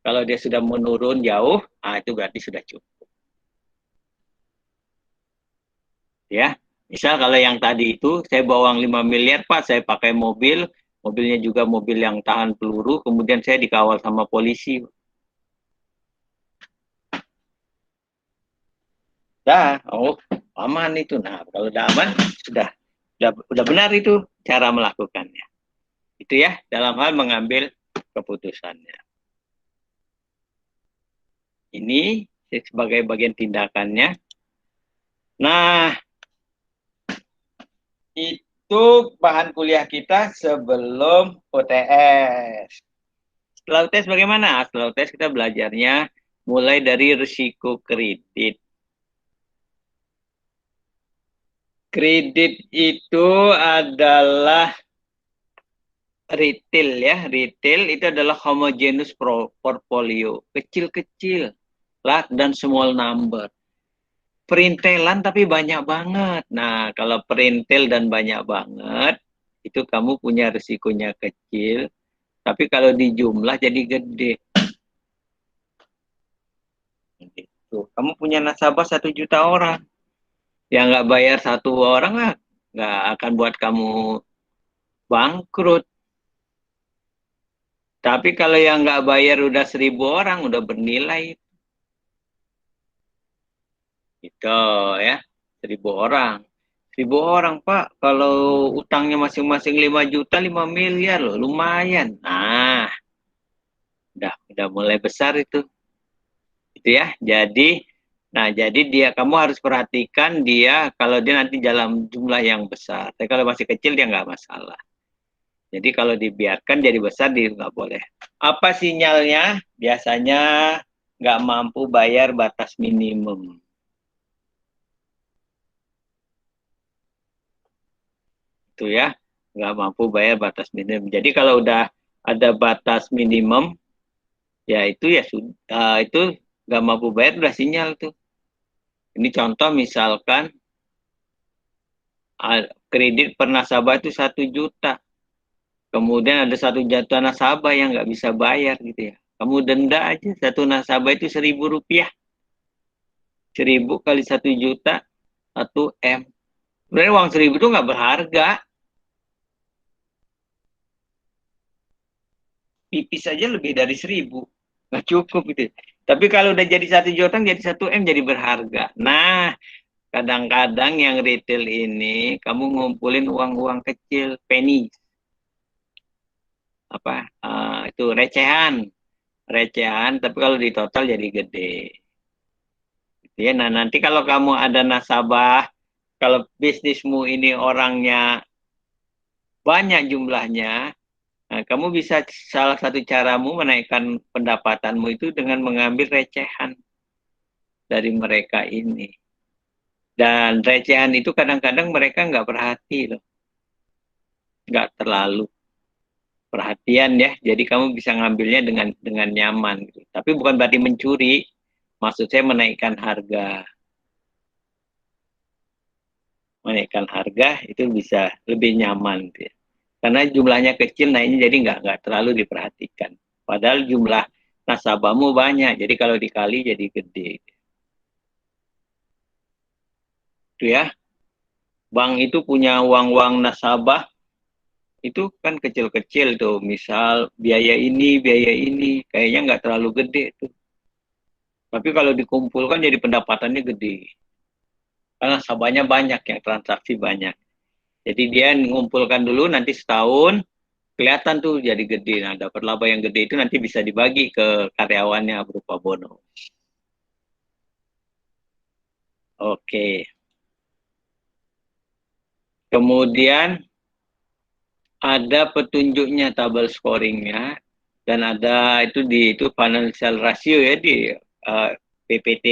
Kalau dia sudah menurun jauh, itu berarti sudah cukup. Ya, misal kalau yang tadi itu, saya bawa uang 5 miliar, Pak, saya pakai mobil, mobilnya juga mobil yang tahan peluru, kemudian saya dikawal sama polisi. Dah, oh aman itu. Nah, kalau udah aman, sudah benar itu cara melakukannya. Itu ya, dalam hal mengambil keputusannya. Ini sebagai bagian tindakannya. Nah, itu bahan kuliah kita sebelum UTS. Setelah UTS bagaimana? Setelah UTS kita belajarnya mulai dari risiko kredit. Kredit itu adalah retail ya. Retail itu adalah homogeneous portfolio. Kecil-kecil lah dan small number. Perintilan tapi banyak banget. Nah, kalau perintil dan banyak banget, itu kamu punya risikonya kecil. Tapi kalau di jumlah jadi gede. Gitu. Kamu punya nasabah 1 juta orang. Yang nggak bayar 1 orang nggak akan buat kamu bangkrut. Tapi kalau yang nggak bayar udah 1.000 orang, udah bernilai. Gitu ya, 1.000 orang. 1.000 orang, Pak. Kalau utangnya masing-masing 5 juta, 5 miliar loh, lumayan. Nah, udah mulai besar itu. Itu ya. Jadi, Nah, jadi kamu harus perhatikan dia kalau dia nanti dalam jumlah yang besar. Tapi kalau masih kecil dia nggak masalah. Jadi kalau dibiarkan jadi besar dia nggak boleh. Apa sinyalnya? Biasanya nggak mampu bayar batas minimum. Itu ya, nggak mampu bayar batas minimum. Jadi kalau udah ada batas minimum, ya itu ya sudah, itu nggak mampu bayar udah sinyal tuh. Ini contoh misalkan kredit per nasabah itu 1 juta. Kemudian ada 1 juta nasabah yang nggak bisa bayar gitu ya. Kamu denda aja satu nasabah itu Rp1.000. 1.000 kali 1 juta, 1 M. Sebenarnya uang 1.000 itu nggak berharga. Pipis saja lebih dari 1.000. Nggak cukup gitu. Tapi kalau udah jadi 1 juta, jadi 1 M jadi berharga. Nah, kadang-kadang yang retail ini, kamu ngumpulin uang-uang kecil, penny. Itu recehan. Recehan, tapi kalau di total jadi gede. Ya, nah nanti kalau kamu ada nasabah, kalau bisnismu ini orangnya banyak jumlahnya, nah, kamu bisa salah satu caramu menaikkan pendapatanmu itu dengan mengambil recehan dari mereka ini. Dan recehan itu kadang-kadang mereka nggak perhati loh. Nggak terlalu perhatian ya. Jadi kamu bisa ngambilnya dengan nyaman. Gitu. Tapi bukan berarti mencuri. Maksud saya menaikkan harga. Menaikkan harga itu bisa lebih nyaman. Gitu. Karena jumlahnya kecil, nah ini jadi nggak terlalu diperhatikan. Padahal jumlah nasabahmu banyak. Jadi kalau dikali jadi gede. Itu ya. Bank itu punya uang-uang nasabah itu kan kecil-kecil tuh, misal biaya ini, kayaknya nggak terlalu gede tuh. Tapi kalau dikumpulkan jadi pendapatannya gede. Karena nasabahnya banyak, yang transaksi banyak. Jadi dia mengumpulkan dulu, nanti setahun, kelihatan tuh jadi gede. Nah, dapat laba yang gede itu nanti bisa dibagi ke karyawannya berupa bonus. Oke. Kemudian ada petunjuknya tabel scoringnya dan ada itu financial ratio ya di PPT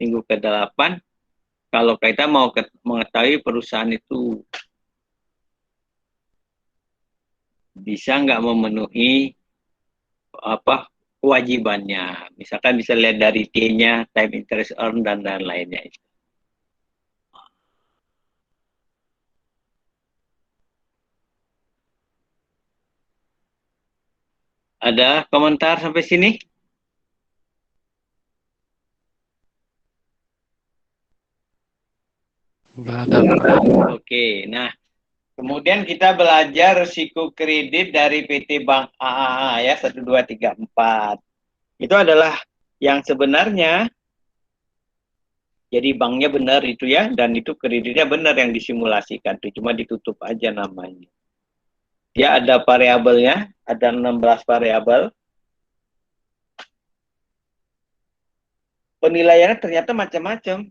minggu ke-8. Kalau kita mau mengetahui perusahaan itu bisa nggak memenuhi kewajibannya, misalkan bisa lihat dari T-nya, time interest earn dan lainnya. Ada komentar sampai sini? Oke, nah kemudian kita belajar risiko kredit dari PT Bank AAA ya 1, 2, 3, 4. Itu adalah yang sebenarnya. Jadi banknya benar itu ya, dan itu kreditnya benar yang disimulasikan, itu cuma ditutup aja namanya. Dia ada variabelnya, ada 16 variabel. Penilaiannya ternyata macam-macam.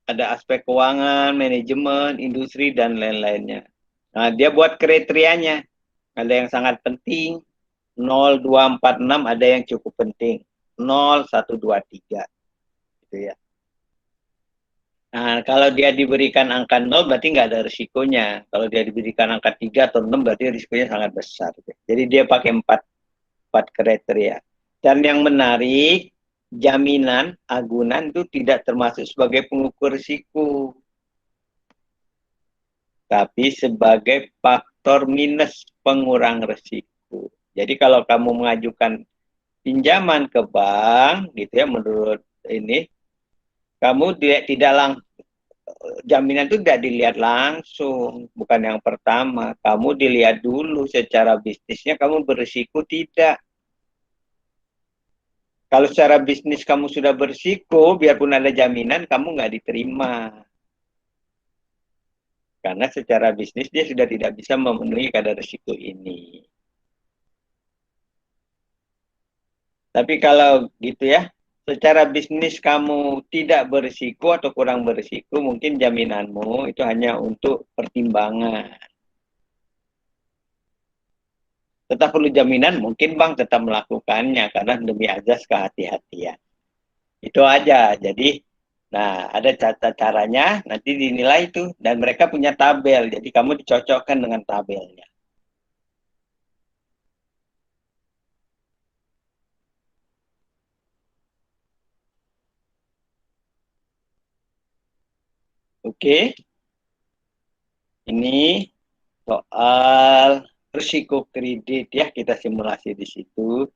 Ada aspek keuangan, manajemen, industri, dan lain-lainnya. Nah, dia buat kriterianya. Ada yang sangat penting, 0, 2, 4, 6, ada yang cukup penting. 0, 1, 2, 3. Gitu ya. Nah, kalau dia diberikan angka 0 berarti nggak ada risikonya. Kalau dia diberikan angka 3 atau 6 berarti risikonya sangat besar. Jadi dia pakai 4 kriteria. Dan yang menarik, jaminan agunan itu tidak termasuk sebagai pengukur risiko. Tapi sebagai faktor minus pengurang risiko. Jadi kalau kamu mengajukan pinjaman ke bank, gitu ya, menurut ini, kamu tidak jaminan itu tidak dilihat langsung, bukan yang pertama. Kamu dilihat dulu secara bisnisnya kamu berisiko tidak. Kalau secara bisnis kamu sudah berisiko, biarpun ada jaminan, kamu nggak diterima. Karena secara bisnis dia sudah tidak bisa memenuhi kadar risiko ini. Tapi kalau gitu ya, secara bisnis kamu tidak berisiko atau kurang berisiko, mungkin jaminanmu itu hanya untuk pertimbangan. Tetap perlu jaminan, mungkin bank tetap melakukannya karena demi azas kehati-hatian. Itu aja. Jadi, nah ada caranya, nanti dinilai itu, dan mereka punya tabel. Jadi kamu dicocokkan dengan tabelnya. Oke, ini soal risiko kredit ya, kita simulasi di situ.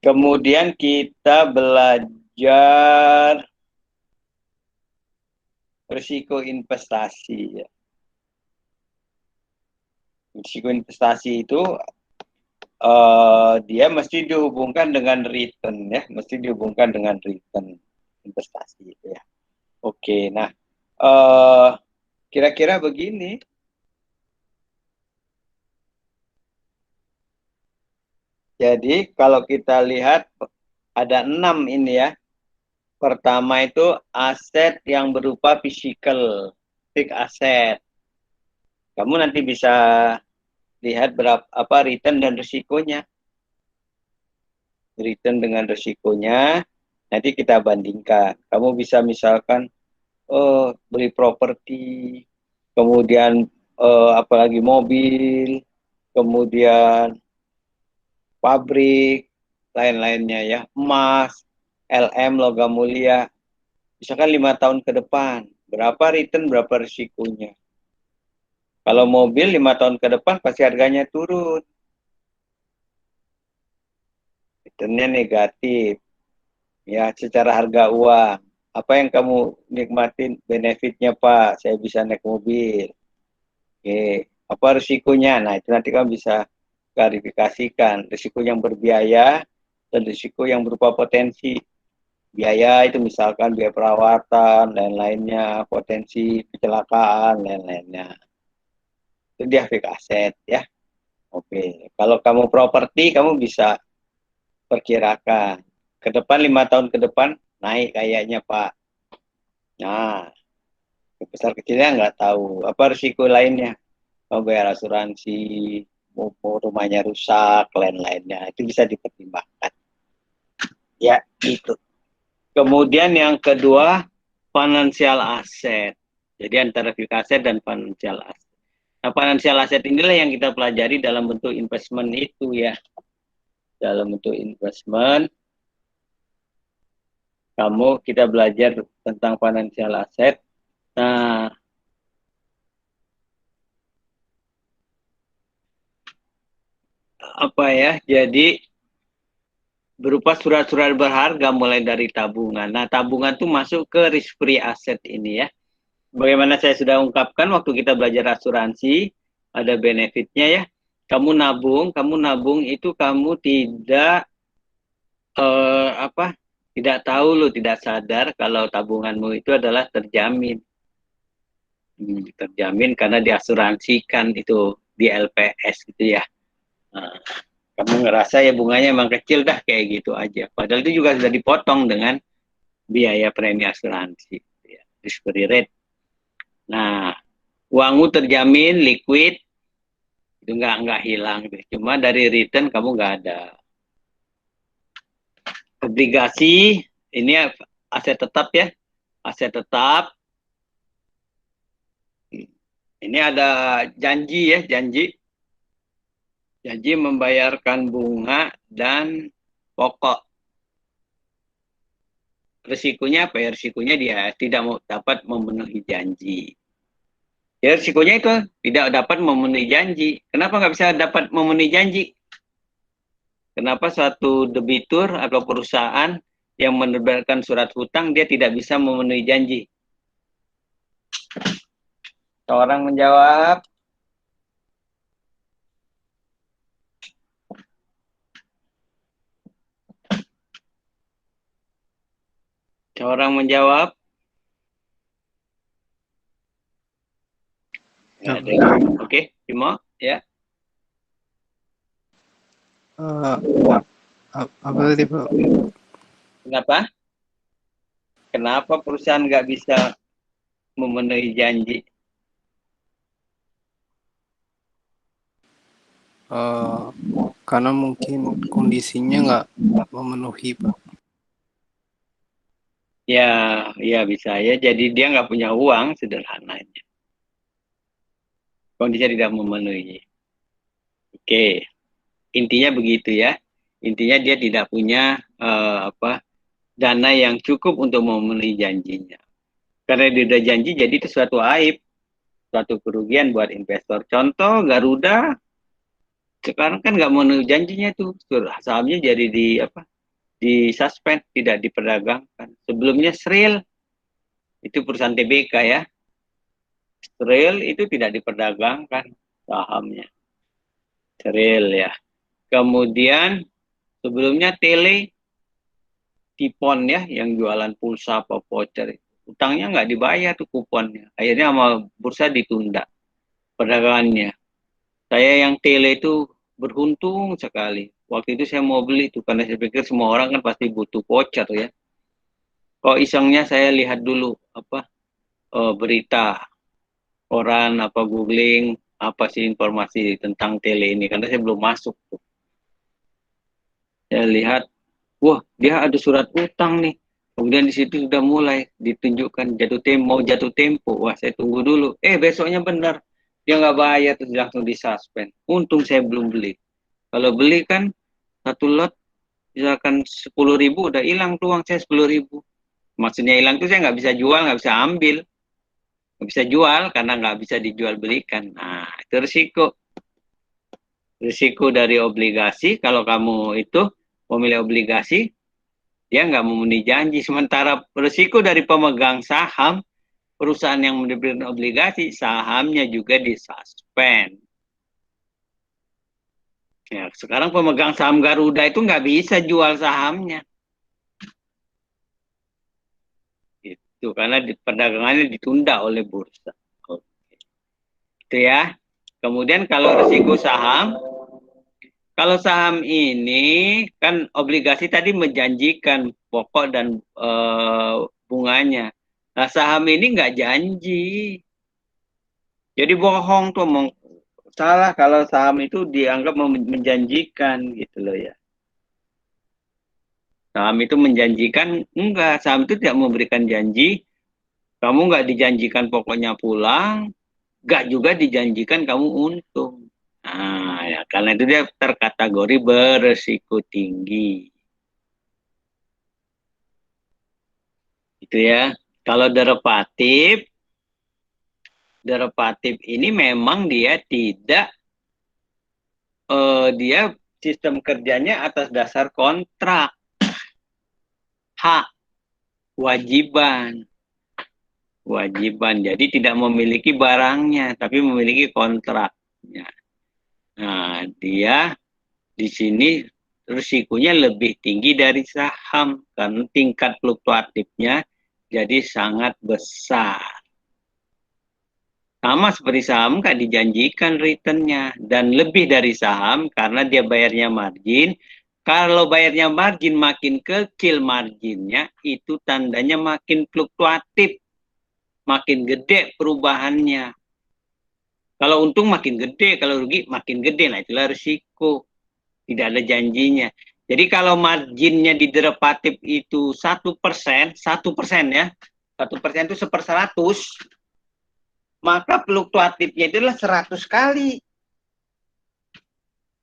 Kemudian kita belajar risiko investasi ya. Risiko investasi itu dia mesti dihubungkan dengan return ya, mesti dihubungkan dengan return investasi itu ya. Oke, nah kira-kira begini. Jadi kalau kita lihat ada 6 ini ya. Pertama itu aset yang berupa physical, fixed asset. Kamu nanti bisa lihat berapa return dan risikonya. Return dengan risikonya nanti kita bandingkan. Kamu bisa misalkan beli properti, kemudian apalagi mobil, kemudian pabrik, lain-lainnya ya, emas, LM, logam mulia, misalkan 5 tahun ke depan, berapa return, berapa risikonya. Kalau mobil 5 tahun ke depan pasti harganya turun. Returnnya negatif. Ya, secara harga uang. Apa yang kamu nikmatin benefitnya Pak? Saya bisa naik mobil. Oke. Apa risikonya? Nah, itu nanti kamu bisa klarifikasikan. Risiko yang berbiaya dan risiko yang berupa potensi. Biaya itu misalkan biaya perawatan, lain-lainnya, potensi kecelakaan, lain-lainnya. Itu dia fixed asset ya. Oke. Kalau kamu properti, kamu bisa perkirakan. Ke depan 5 tahun ke depan naik kayaknya Pak. Nah, besar kecilnya nggak tahu. Apa risiko lainnya? Mau bayar asuransi, mau rumahnya rusak, lain-lainnya. Itu bisa dipertimbangkan. Ya, itu. Kemudian yang kedua, financial asset. Jadi antara fixed asset dan financial asset. Nah, financial asset inilah yang kita pelajari dalam bentuk investment itu ya. Dalam bentuk investment, kita belajar tentang financial asset. Nah, apa ya? Jadi berupa surat-surat berharga mulai dari tabungan. Nah, tabungan itu masuk ke risk free asset ini ya. Bagaimana saya sudah ungkapkan waktu kita belajar asuransi, ada benefitnya ya. Kamu nabung itu kamu tidak tidak tahu lo, tidak sadar kalau tabunganmu itu adalah terjamin. Terjamin karena diasuransikan itu di LPS gitu ya. Nah, kamu ngerasa ya bunganya emang kecil dah kayak gitu aja. Padahal itu juga sudah dipotong dengan biaya premi asuransi, ya, risk free rate. Nah, uangmu terjamin, liquid, itu nggak hilang. Cuma dari return kamu nggak ada. Obligasi, ini aset tetap ya, aset tetap. Ini ada janji ya, janji membayarkan bunga dan pokok. Risikonya apa ya? Risikonya dia tidak dapat memenuhi janji. Ya risikonya itu tidak dapat memenuhi janji. Kenapa nggak bisa dapat memenuhi janji? Kenapa suatu debitur atau perusahaan yang menerbitkan surat hutang dia tidak bisa memenuhi janji? Seorang menjawab. Seorang menjawab. Ya, Oke, Timo, ya. Apa tadi Pak? Kenapa? Kenapa perusahaan nggak bisa memenuhi janji? Karena mungkin kondisinya nggak memenuhi Pak. Ya, ya bisa ya. Jadi dia nggak punya uang sederhananya. Kondisinya tidak memenuhi. Oke, intinya begitu ya. Intinya dia tidak punya dana yang cukup untuk memenuhi janjinya. Karena dia udah janji, jadi itu suatu aib, suatu kerugian buat investor. Contoh Garuda sekarang kan nggak memenuhi janjinya tuh, sahamnya jadi di suspend, tidak diperdagangkan. Sebelumnya Sril, itu perusahaan TBK ya, Sril itu tidak diperdagangkan sahamnya, Sril ya. Kemudian sebelumnya Tele, Tipon ya, yang jualan pulsa apa voucher, utangnya nggak dibayar tuh kuponnya. Akhirnya sama bursa ditunda perdagangannya. Saya yang Tele itu beruntung sekali. Waktu itu saya mau beli tuh karena saya pikir semua orang kan pasti butuh voucher ya. Kok isengnya saya lihat dulu berita koran googling apa sih informasi tentang Tele ini karena saya belum masuk tuh. Saya lihat, wah dia ada surat utang nih. Kemudian di situ sudah mulai ditunjukkan mau jatuh tempo. Wah saya tunggu dulu. Besoknya benar dia nggak bayar terus langsung disuspend. Untung saya belum beli. Kalau beli kan satu lot misalkan 10.000 udah hilang tuh uang saya 10.000. Maksudnya hilang tuh saya nggak bisa jual, nggak bisa ambil, nggak bisa jual karena nggak bisa dijual belikan. Nah itu risiko dari obligasi. Kalau kamu itu memilih obligasi, dia nggak memenuhi janji. Sementara risiko dari pemegang saham, perusahaan yang menerbitkan obligasi, sahamnya juga disuspend. Ya, sekarang pemegang saham Garuda itu nggak bisa jual sahamnya. Itu karena perdagangannya ditunda oleh bursa. Oke. Itu ya. Kemudian kalau risiko saham, kalau saham ini kan obligasi tadi menjanjikan pokok dan bunganya. Nah saham ini nggak janji. Jadi bohong tuh, salah kalau saham itu dianggap menjanjikan gitu loh ya. Saham itu menjanjikan, enggak. Saham itu tidak memberikan janji. Kamu nggak dijanjikan pokoknya pulang, nggak juga dijanjikan kamu untung. Nah, ya karena itu dia terkategori beresiko tinggi. Itu ya. Kalau derivatif ini memang dia tidak, dia sistem kerjanya atas dasar kontrak. Hak, wajiban. Jadi tidak memiliki barangnya, tapi memiliki kontraknya. Nah, dia di sini risikonya lebih tinggi dari saham karena tingkat fluktuatifnya jadi sangat besar. Sama seperti saham nggak dijanjikan returnnya dan lebih dari saham karena dia bayarnya margin. Kalau bayarnya margin makin kecil marginnya itu tandanya makin fluktuatif, makin gede perubahannya. Kalau untung makin gede, kalau rugi makin gede. Nah itulah risiko. Tidak ada janjinya. Jadi kalau marginnya di derivatif itu 1%, 1% ya, 1% itu 1/100, maka fluktuatifnya itu adalah 100 kali.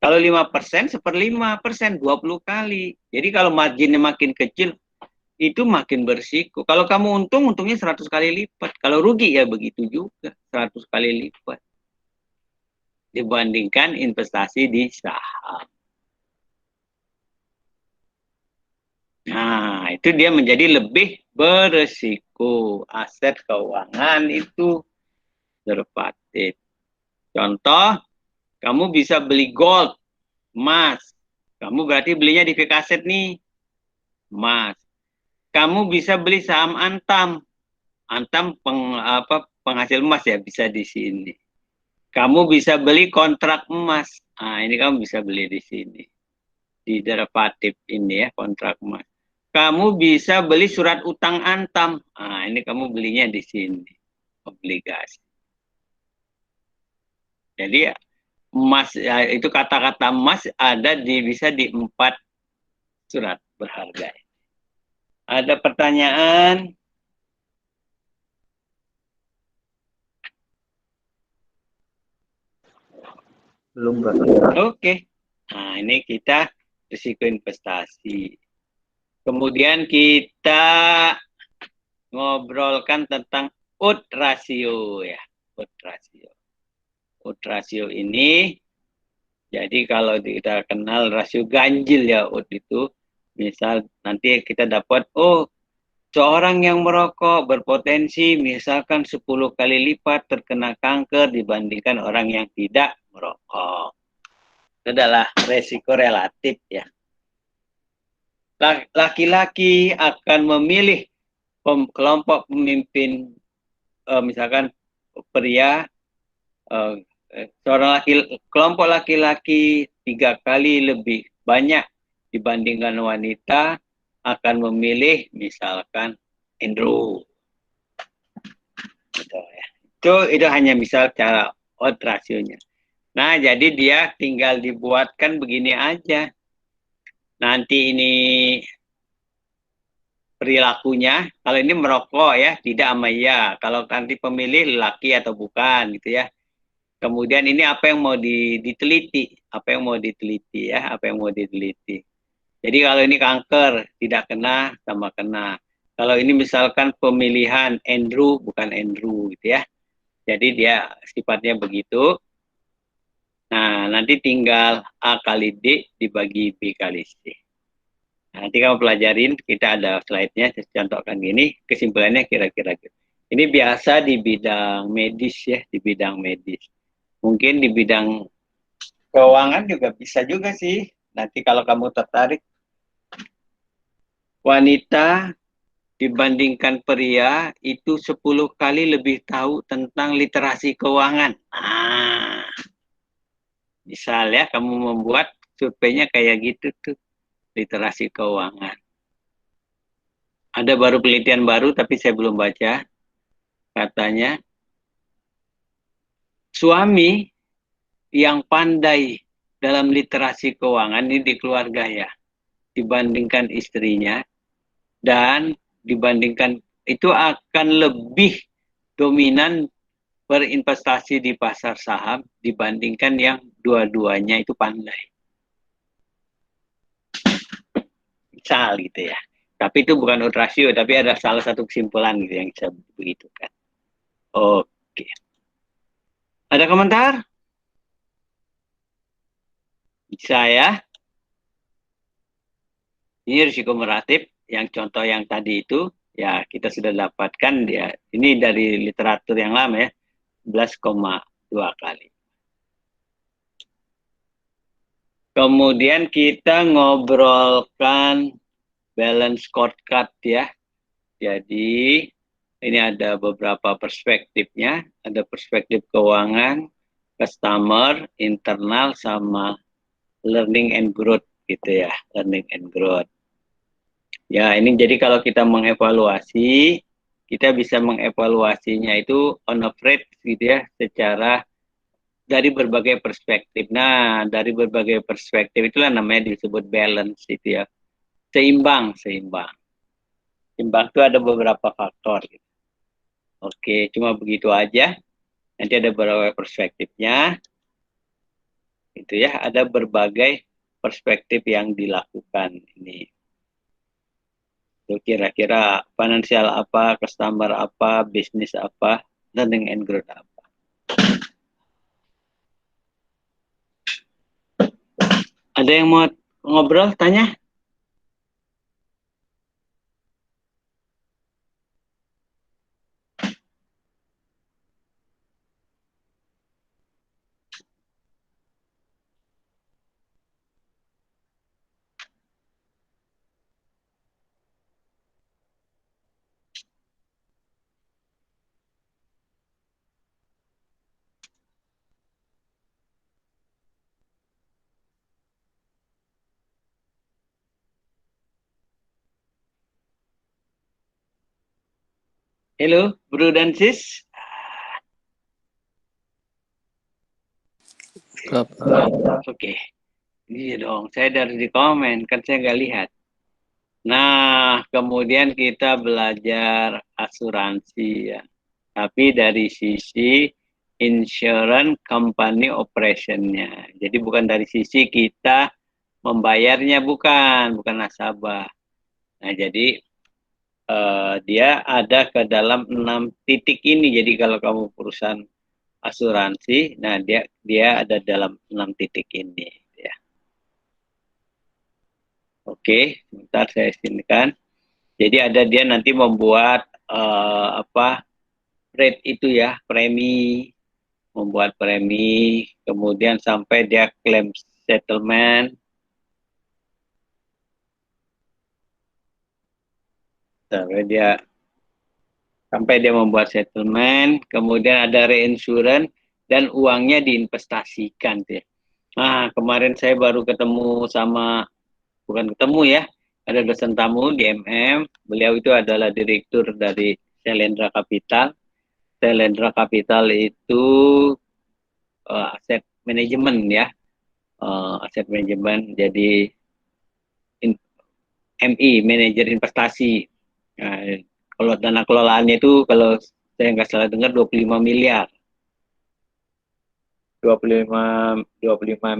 Kalau 5%, 1/5%, 20 kali. Jadi kalau marginnya makin kecil, itu makin berisiko. Kalau kamu untungnya 100 kali lipat. Kalau rugi ya begitu juga, 100 kali lipat. Dibandingkan investasi di saham. Nah, itu dia menjadi lebih beresiko. Aset keuangan itu derivatif. Contoh, kamu bisa beli gold, emas. Kamu berarti belinya di fixed asset nih, emas. Kamu bisa beli saham Antam. Antam penghasil emas ya, bisa di sini. Kamu bisa beli kontrak emas. Nah, ini kamu bisa beli di sini. di derivatif ini ya, kontrak emas. Kamu bisa beli surat utang Antam. Nah, ini kamu belinya di sini, obligasi. Jadi emas ya, itu kata-kata emas ada bisa di 4 surat berharga. Ada pertanyaan? Belum, Pak. Oke. Nah, ini kita risiko investasi. Kemudian kita ngobrolkan tentang odd ratio ya. Odd ratio. Odd ratio ini jadi kalau kita kenal rasio ganjil ya odd itu, misal nanti kita dapat seorang yang merokok berpotensi misalkan 10 kali lipat terkena kanker dibandingkan orang yang tidak merokok. Itu adalah resiko relatif ya. Laki-laki akan memilih kelompok pemimpin, misalkan pria, kelompok laki-laki 3 kali lebih banyak dibandingkan wanita akan memilih misalkan Andrew. Gitu ya. Itu hanya misal cara odd rasionya. Nah, jadi dia tinggal dibuatkan begini aja. Nanti ini perilakunya, kalau ini merokok ya, tidak sama ya. Kalau nanti pemilih laki atau bukan gitu ya. Kemudian ini apa yang mau diteliti, apa yang mau diteliti ya, apa yang mau diteliti. Jadi kalau ini kanker, tidak kena sama kena. Kalau ini misalkan pemilihan Andrew, bukan Andrew gitu ya. Jadi dia sifatnya begitu. Nah, nanti tinggal A kali D dibagi B kali C. Nah, nanti kamu pelajarin, kita ada slide-nya, saya contohkan gini, kesimpulannya kira-kira gitu. Ini biasa di bidang medis ya, di bidang medis. Mungkin di bidang keuangan juga bisa juga sih. Nanti kalau kamu tertarik, wanita dibandingkan pria itu 10 kali lebih tahu tentang literasi keuangan. Nah, misal ya, kamu membuat surveinya kayak gitu tuh, literasi keuangan. Ada baru penelitian baru, tapi saya belum baca. Katanya, suami yang pandai dalam literasi keuangan, ini di keluarga ya, dibandingkan istrinya, dan dibandingkan, itu akan lebih dominan berinvestasi di pasar saham dibandingkan yang dua-duanya itu pandai. Misal gitu ya. Tapi itu bukan odd ratio, tapi ada salah satu kesimpulan gitu yang bisa begitu kan. Oke. Ada komentar? Bisa ya. Ini risiko relatif yang contoh yang tadi itu ya kita sudah dapatkan dia. Ini dari literatur yang lama ya. 11,2 kali. Kemudian kita ngobrolkan balance scorecard ya. Jadi ini ada beberapa perspektifnya, ada perspektif keuangan, customer, internal, sama learning and growth gitu ya, learning and growth. Ya, ini jadi kalau kita mengevaluasi, kita bisa mengevaluasinya itu on average gitu ya, secara dari berbagai perspektif. Nah, dari berbagai perspektif itulah namanya disebut balance itu ya. Seimbang, seimbang. Seimbang itu ada beberapa faktor. Gitu. Oke, cuma begitu aja. Nanti ada beberapa perspektifnya. Itu ya, ada berbagai perspektif yang dilakukan ini. Itu kira-kira finansial apa, customer apa, bisnis apa, learning and growth apa. Ada yang mau ngobrol, tanya? Halo, Bro dan Sis. Enggak, Pak. Oke. Iya dong, saya dari di komen, kan saya nggak lihat. Nah, kemudian kita belajar asuransi ya. Tapi dari sisi insurance company operation-nya. Jadi bukan dari sisi kita membayarnya, bukan nasabah. Nah, jadi dia ada ke dalam 6 titik ini. Jadi kalau kamu perusahaan asuransi, nah dia ada dalam 6 titik ini. Ya. Oke, sebentar saya sinikan. Jadi ada dia nanti membuat rate itu ya, premi, membuat premi, kemudian sampai dia klaim settlement, sampai dia membuat settlement, kemudian ada reinsurance dan uangnya diinvestasikan tuh ya. Nah, kemarin saya baru ketemu sama, bukan ketemu ya, ada dosen tamu di MM, beliau itu adalah direktur dari Shelendra Capital. Shelendra Capital itu aset manajemen ya, aset manajemen, jadi MI, manajer investasi. Nah, kalau dana kelolaannya itu kalau saya nggak salah dengar 25 miliar. 25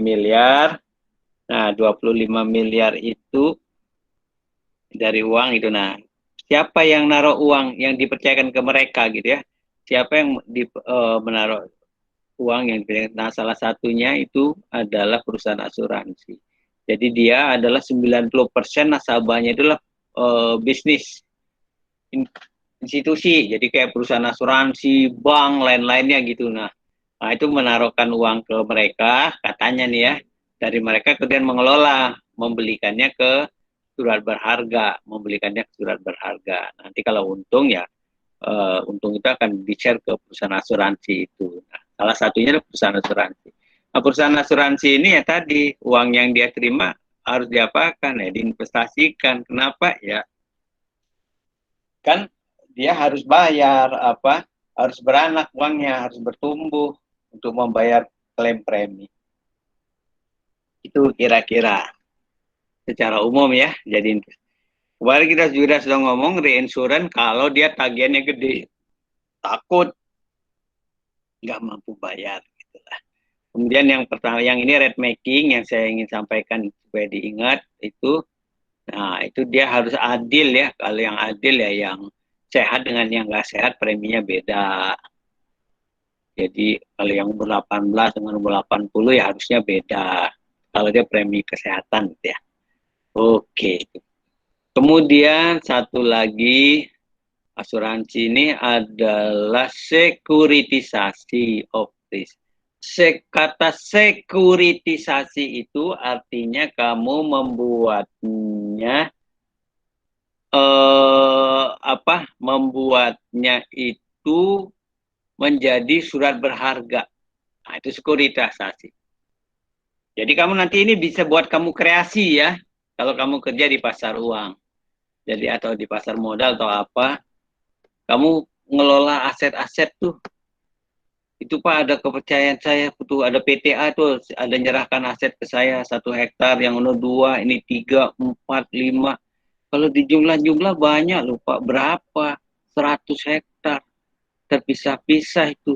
miliar. Nah, 25 miliar itu dari uang itu. Nah, siapa yang naruh uang yang dipercayakan ke mereka gitu ya? Siapa yang menaruh uang yang dipercayakan? Nah, salah satunya itu adalah perusahaan asuransi. Jadi dia adalah 90% nasabahnya adalah bisnis institusi, jadi kayak perusahaan asuransi, bank, lain-lainnya gitu. Nah, itu menaruhkan uang ke mereka, katanya nih ya, dari mereka kemudian mengelola, membelikannya ke surat berharga, membelikannya ke surat berharga. Nanti kalau untung ya, untung itu akan di-share ke perusahaan asuransi itu. Nah, salah satunya adalah perusahaan asuransi. Nah, perusahaan asuransi ini ya tadi, uang yang dia terima harus diapakan ya, diinvestasikan. Kenapa ya? Kan dia harus bayar harus beranak uangnya, harus bertumbuh untuk membayar klaim premi. Itu kira-kira secara umum ya. Jadi kemarin kita sudah ngomong reinsurance kalau dia tagihannya gede, takut nggak mampu bayar gitu lah. Kemudian yang pertama, yang ini rate making yang saya ingin sampaikan supaya diingat itu, nah itu dia harus adil ya. Kalau yang adil ya yang sehat dengan yang nggak sehat preminya beda. Jadi kalau yang umur 18 dengan umur 80 ya harusnya beda. Kalau dia premi kesehatan gitu ya. Oke. Kemudian satu lagi asuransi ini adalah sekuritisasi of risk. Kata sekuritisasi itu artinya kamu membuatnya membuatnya itu menjadi surat berharga. Nah, itu sekuritisasi. Jadi kamu nanti ini bisa buat kamu kreasi ya. Kalau kamu kerja di pasar uang. Jadi atau di pasar modal atau apa. Kamu ngelola aset-aset tuh. Itu Pak ada kepercayaan saya tuh, ada PTA tuh, ada nyerahkan aset ke saya 1 hektar, yang ono 2, ini 3, 4, 5. Kalau di jumlah-jumlah banyak loh Pak, berapa? 100 hektar. Terpisah-pisah itu.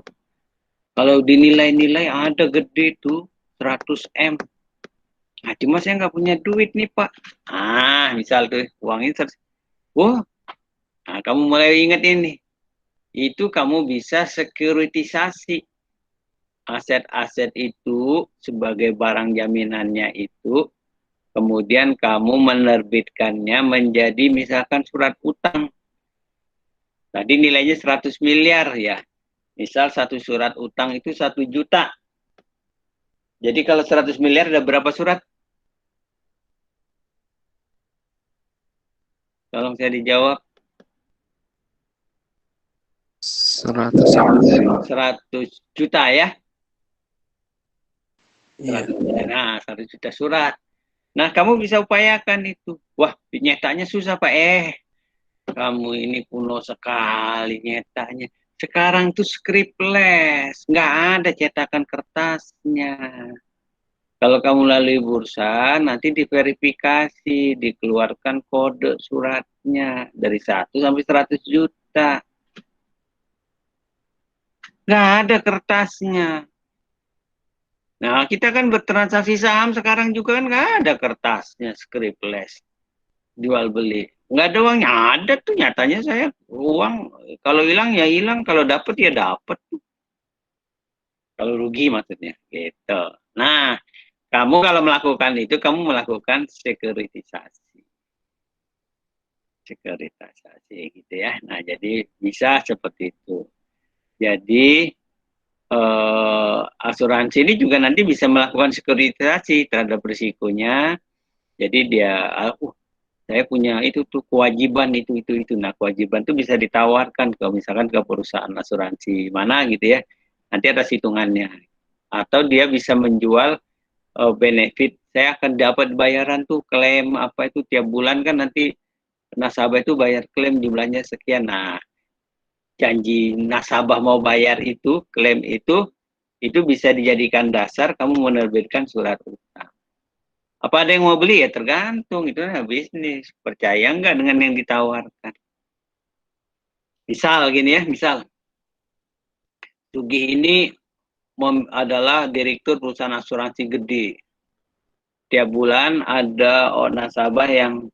Kalau dinilai-nilai ada gede tuh, 100 M. Nah, cuma saya nggak punya duit nih Pak. Misal tuh, uangnya wah, nah, kamu mulai ingat ini. Itu kamu bisa sekuritisasi. Aset-aset itu sebagai barang jaminannya itu, kemudian kamu menerbitkannya menjadi misalkan surat utang. Tadi nilainya 100 miliar ya. Misal satu surat utang itu 1 juta. Jadi kalau 100 miliar ada berapa surat? Tolong saya dijawab. 100 juta ya. Iya. Nah, 1 juta surat. Nah, kamu bisa upayakan itu. Wah, nyatanya susah Pak. Kamu ini kuno sekali nyetanya. Sekarang tuh scriptless, nggak ada cetakan kertasnya. Kalau kamu lalui bursa, nanti diverifikasi, dikeluarkan kode suratnya dari 1 sampai 100 juta. Nggak ada kertasnya. Nah, kita kan bertransaksi saham sekarang juga kan nggak ada kertasnya, scriptless, jual beli. Nggak ada uangnya, ada tuh nyatanya saya uang. Kalau hilang ya hilang, kalau dapat ya dapat. Kalau rugi maksudnya, gitu. Nah, kamu kalau melakukan itu, kamu melakukan sekuritisasi. Sekuritisasi gitu ya. Nah, jadi bisa seperti itu. Jadi, asuransi ini juga nanti bisa melakukan sekuritisasi terhadap risikonya. Jadi dia, saya punya itu tuh kewajiban itu. Nah, kewajiban itu bisa ditawarkan kalau misalkan ke perusahaan asuransi mana gitu ya. Nanti ada hitungannya. Atau dia bisa menjual benefit, saya akan dapat bayaran tuh klaim apa itu tiap bulan kan nanti nasabah itu bayar klaim jumlahnya sekian. Nah, janji nasabah mau bayar itu, klaim itu bisa dijadikan dasar kamu menerbitkan surat utang. Apa ada yang mau beli ya tergantung, itu bisnis. Percaya nggak dengan yang ditawarkan? Misal gini ya, misal Sugih ini adalah direktur perusahaan asuransi gede. Tiap bulan ada nasabah yang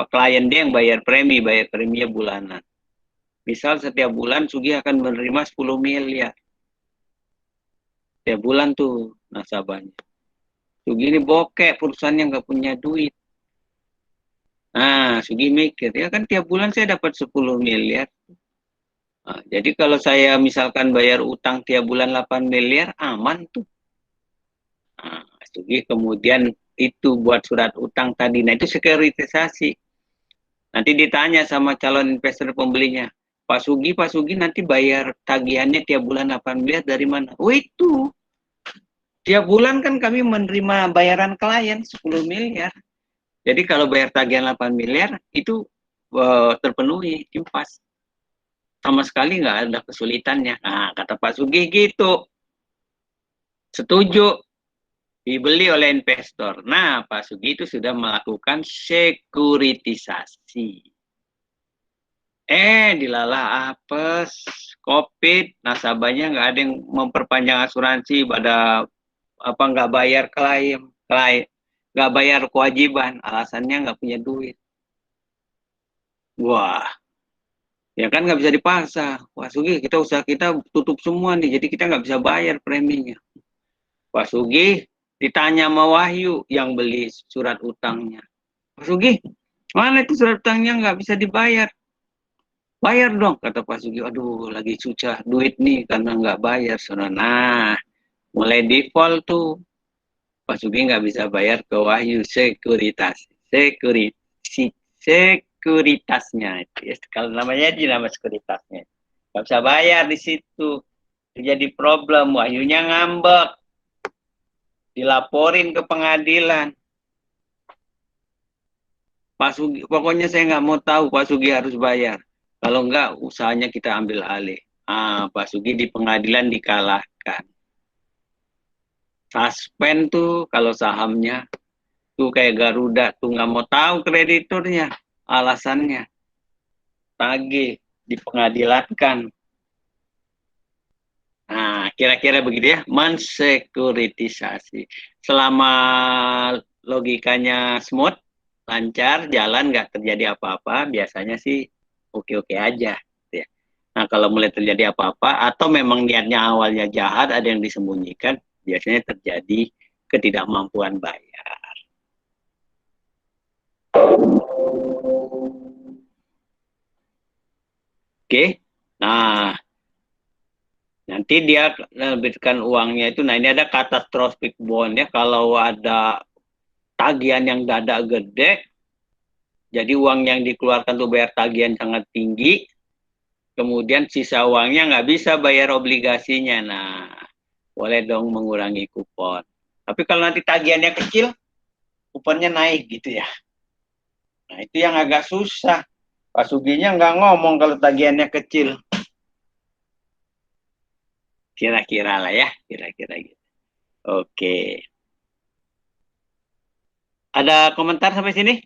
klien dia yang bayar preminya bulanan. Misal setiap bulan Sugih akan menerima 10 miliar. Tiap bulan tuh nasabahnya. Sugih ini bokek, perusahaannya nggak punya duit. Nah, Sugih mikir, ya kan tiap bulan saya dapat 10 miliar. Nah, jadi kalau saya misalkan bayar utang tiap bulan 8 miliar, aman tuh. Nah, Sugih kemudian itu buat surat utang tadi. Nah, itu sekuritisasi. Nanti ditanya sama calon investor pembelinya, Pak Sugi nanti bayar tagihannya tiap bulan 8 miliar dari mana? Oh itu, tiap bulan kan kami menerima bayaran klien 10 miliar. Jadi kalau bayar tagihan 8 miliar, itu terpenuhi, impas. Sama sekali nggak ada kesulitannya. Nah, kata Pak Sugi gitu. Setuju. Dibeli oleh investor. Nah, Pak Sugi itu sudah melakukan sekuritisasi. Dilalah apes, COVID, nasabahnya nggak ada yang memperpanjang asuransi pada apa nggak bayar klaim, nggak bayar kewajiban, alasannya nggak punya duit. Wah, ya kan nggak bisa dipaksa. Wah Sugi, kita usaha kita tutup semua nih, jadi kita nggak bisa bayar preminya. Pak Sugi ditanya sama Wahyu yang beli surat utangnya. Pak Sugi, mana itu surat utangnya nggak bisa dibayar? Bayar dong, kata Pak Sugi. Aduh, lagi susah duit nih karena nggak bayar. Nah, mulai default tuh. Pak Sugi nggak bisa bayar ke Wahyu sekuritasnya. Ya, kalau namanya di nama sekuritasnya. Nggak bisa bayar di situ. Jadi problem, Wahyunya ngambek. Dilaporin ke pengadilan. Pak Sugi, pokoknya saya nggak mau tahu, Pak Sugi harus bayar. Kalau enggak, usahanya kita ambil alih. Pak Sugi di pengadilan dikalahkan. Suspend tuh kalau sahamnya. Tuh kayak Garuda, tuh nggak mau tahu krediturnya. Alasannya. Tagih, dipengadilankan. Nah, kira-kira begitu ya. Mensekuritisasi. Selama logikanya smooth, lancar, jalan, nggak terjadi apa-apa, biasanya sih oke-oke aja. Ya. Nah, kalau mulai terjadi apa-apa, atau memang niatnya awalnya jahat, ada yang disembunyikan, biasanya terjadi ketidakmampuan bayar. Oke, nah, nanti dia menerbitkan uangnya itu, nah ini ada catastrophic bond ya, kalau ada tagihan yang dadak gede, jadi uang yang dikeluarkan untuk bayar tagihan sangat tinggi, kemudian sisa uangnya nggak bisa bayar obligasinya. Nah, boleh dong mengurangi kupon. Tapi kalau nanti tagihannya kecil, kuponnya naik gitu ya. Nah, itu yang agak susah. Pak Suginya nggak ngomong kalau tagihannya kecil. Kira-kira lah ya, kira-kira gitu. Oke. Ada komentar sampai sini?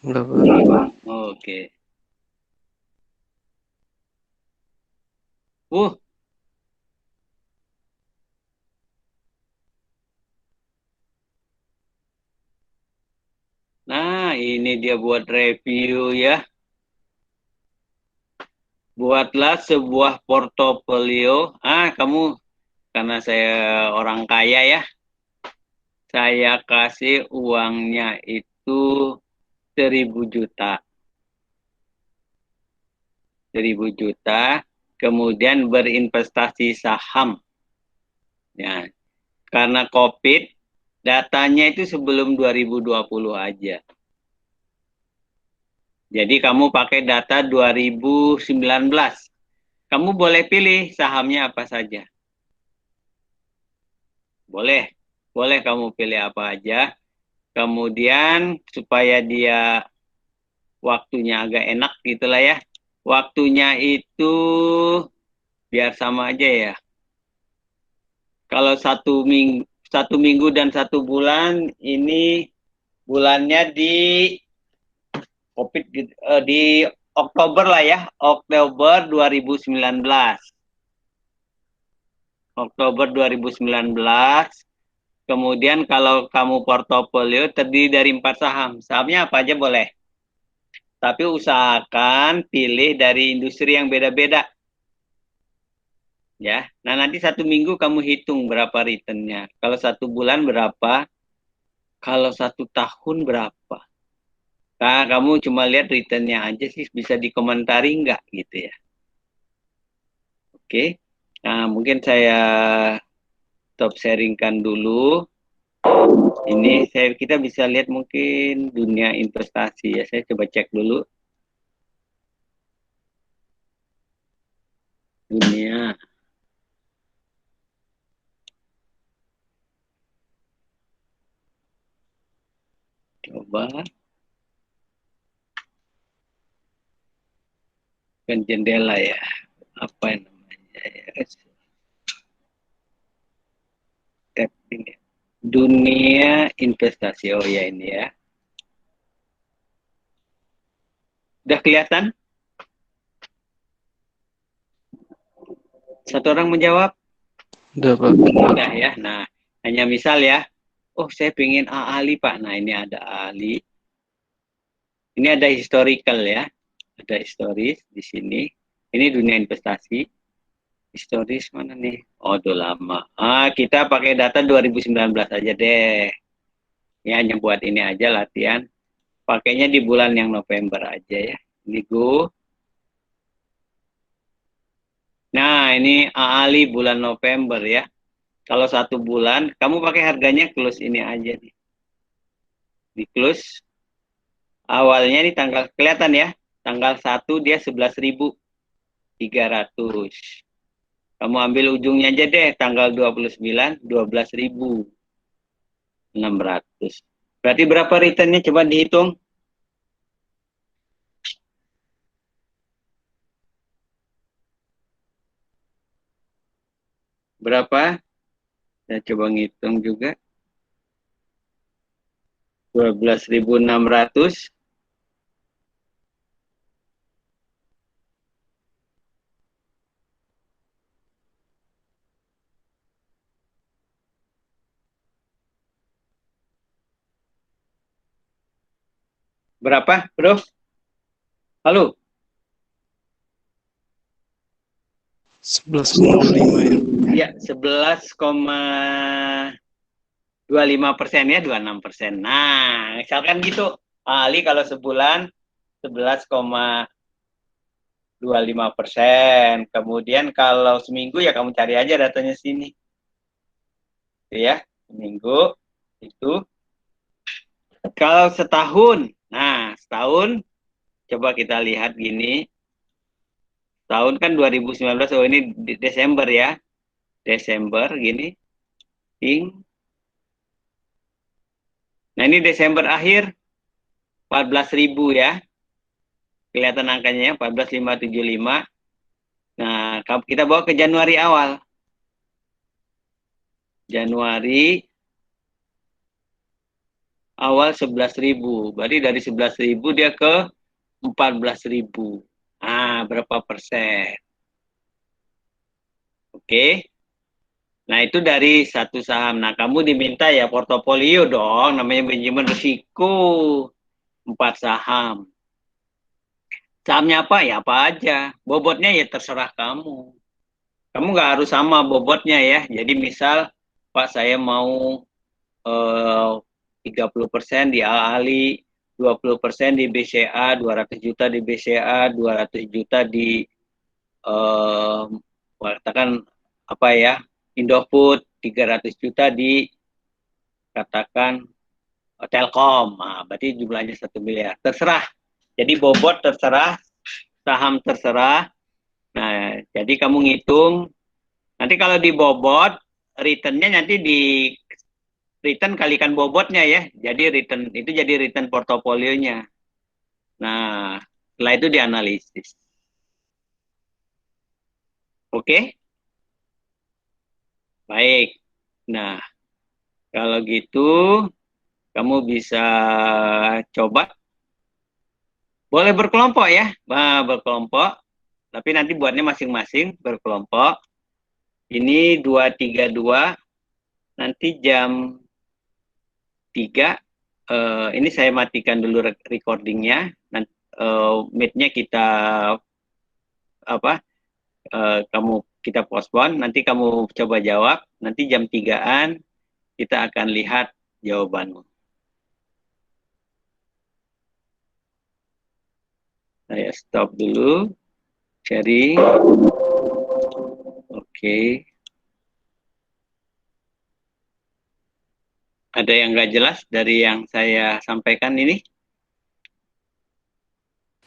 Enggak, Pak. Oke. Nah, ini dia buat review ya. Buatlah sebuah portofolio. Kamu, karena saya orang kaya ya, saya kasih uangnya itu 1.000 juta. 1.000 juta, kemudian berinvestasi saham. Ya, karena COVID, datanya itu sebelum 2020 aja. Jadi kamu pakai data 2019. Kamu boleh pilih sahamnya apa saja. Boleh kamu pilih apa aja. Kemudian supaya dia waktunya agak enak gitulah ya. Waktunya itu biar sama aja ya. Kalau 1 minggu dan 1 bulan, ini bulannya di COVID di Oktober lah ya, Oktober 2019. Oktober 2019. Kemudian kalau kamu portofolio terdiri dari 4 saham. Sahamnya apa aja boleh. Tapi usahakan pilih dari industri yang beda-beda. Ya, nah nanti 1 minggu kamu hitung berapa returnnya. Kalau 1 bulan berapa, kalau 1 tahun berapa. Nah, kamu cuma lihat returnnya aja sih, bisa dikomentari nggak gitu ya. Oke, nah mungkin saya stop sharingkan dulu. Ini kita bisa lihat mungkin dunia investasi ya. Saya coba cek dulu. Dunia. Coba. Kan jendela ya. Apa yang namanya ya. Tapping. Dunia investasi. Oh ya ini ya. Udah kelihatan? Satu orang menjawab? Udah, Pak. Udah ya. Nah, hanya misal ya. Oh, saya pengen ahli, Pak. Nah, ini ada ahli. Ini ada historical ya. Ada historis di sini. Ini dunia investasi. Historis mana nih? Oh, udah lama. Kita pakai data 2019 aja deh. Ya, hanya buat ini aja latihan. Pakainya di bulan yang November aja ya. Ini go. Nah, ini ahli bulan November ya. Kalau 1 bulan, kamu pakai harganya close ini aja nih. Di close. Awalnya nih tanggal, kelihatan ya. Tanggal 1 dia 11.300. Kamu ambil ujungnya aja deh, tanggal 29, 12.600. Berarti berapa returnnya? Coba dihitung. Berapa? Saya coba ngitung juga. 12.600. Berapa, bro? Halo? 11,25 ya. Ya, 11,25% ya, 26%. Nah, misalkan gitu. Ali kalau sebulan 11,25%. Kemudian kalau seminggu ya kamu cari aja datanya sini. Ya, seminggu itu. Kalau setahun, nah setahun coba kita lihat gini. Tahun kan 2019, oh ini Desember ya. Desember gini. Nah, ini Desember akhir 14.000 ya. Kelihatan angkanya ya, 14.575. Nah, kita bawa ke Januari awal. Januari awal 11.000. Berarti dari 11.000 dia ke 14.000. Ah, berapa persen? Oke. Nah, itu dari satu saham. Nah, kamu diminta ya portofolio dong, namanya manajemen risiko. 4 saham. Sahamnya apa? Ya apa aja. Bobotnya ya terserah kamu. Kamu nggak harus sama bobotnya ya. Jadi misal, Pak saya mau 30% di Ali, 20% di BCA, 200 juta di BCA, 200 juta di katakan apa ya, Indofood, 300 juta di katakan Telkom. Nah, berarti jumlahnya 1 miliar. Terserah. Jadi bobot terserah, saham terserah. Nah, jadi kamu ngitung. Nanti kalau dibobot, returnnya nanti di return kalikan bobotnya ya. Jadi return itu jadi return portofolionya. Nah, setelah itu dianalisis. Oke? Baik. Nah, kalau gitu kamu bisa coba. Boleh berkelompok ya. Nah, berkelompok. Tapi nanti buatnya masing-masing berkelompok. Ini 232. Nanti jam 3. Ini saya matikan dulu recordingnya. Nanti meet-nya kita kita postpone. Nanti kamu coba jawab. Nanti jam 3-an kita akan lihat jawabanmu. Saya stop dulu sharing. Oke. Ada yang nggak jelas dari yang saya sampaikan ini?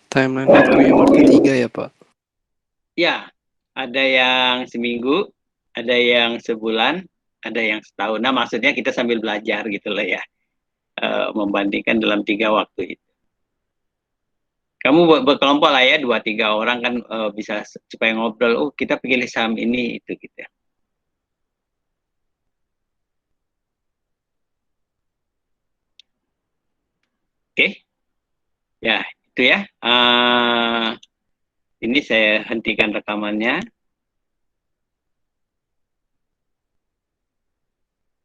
Timeline waktunya berarti 3 ya, Pak? Ya, ada yang seminggu, ada yang sebulan, ada yang setahun. Nah, maksudnya kita sambil belajar gitu loh ya. Membandingkan dalam 3 waktu itu. Kamu berkelompok lah ya, 2-3 orang kan bisa supaya ngobrol, oh kita pilih saham ini, itu gitu. Oke, ya itu ya. Ini saya hentikan rekamannya.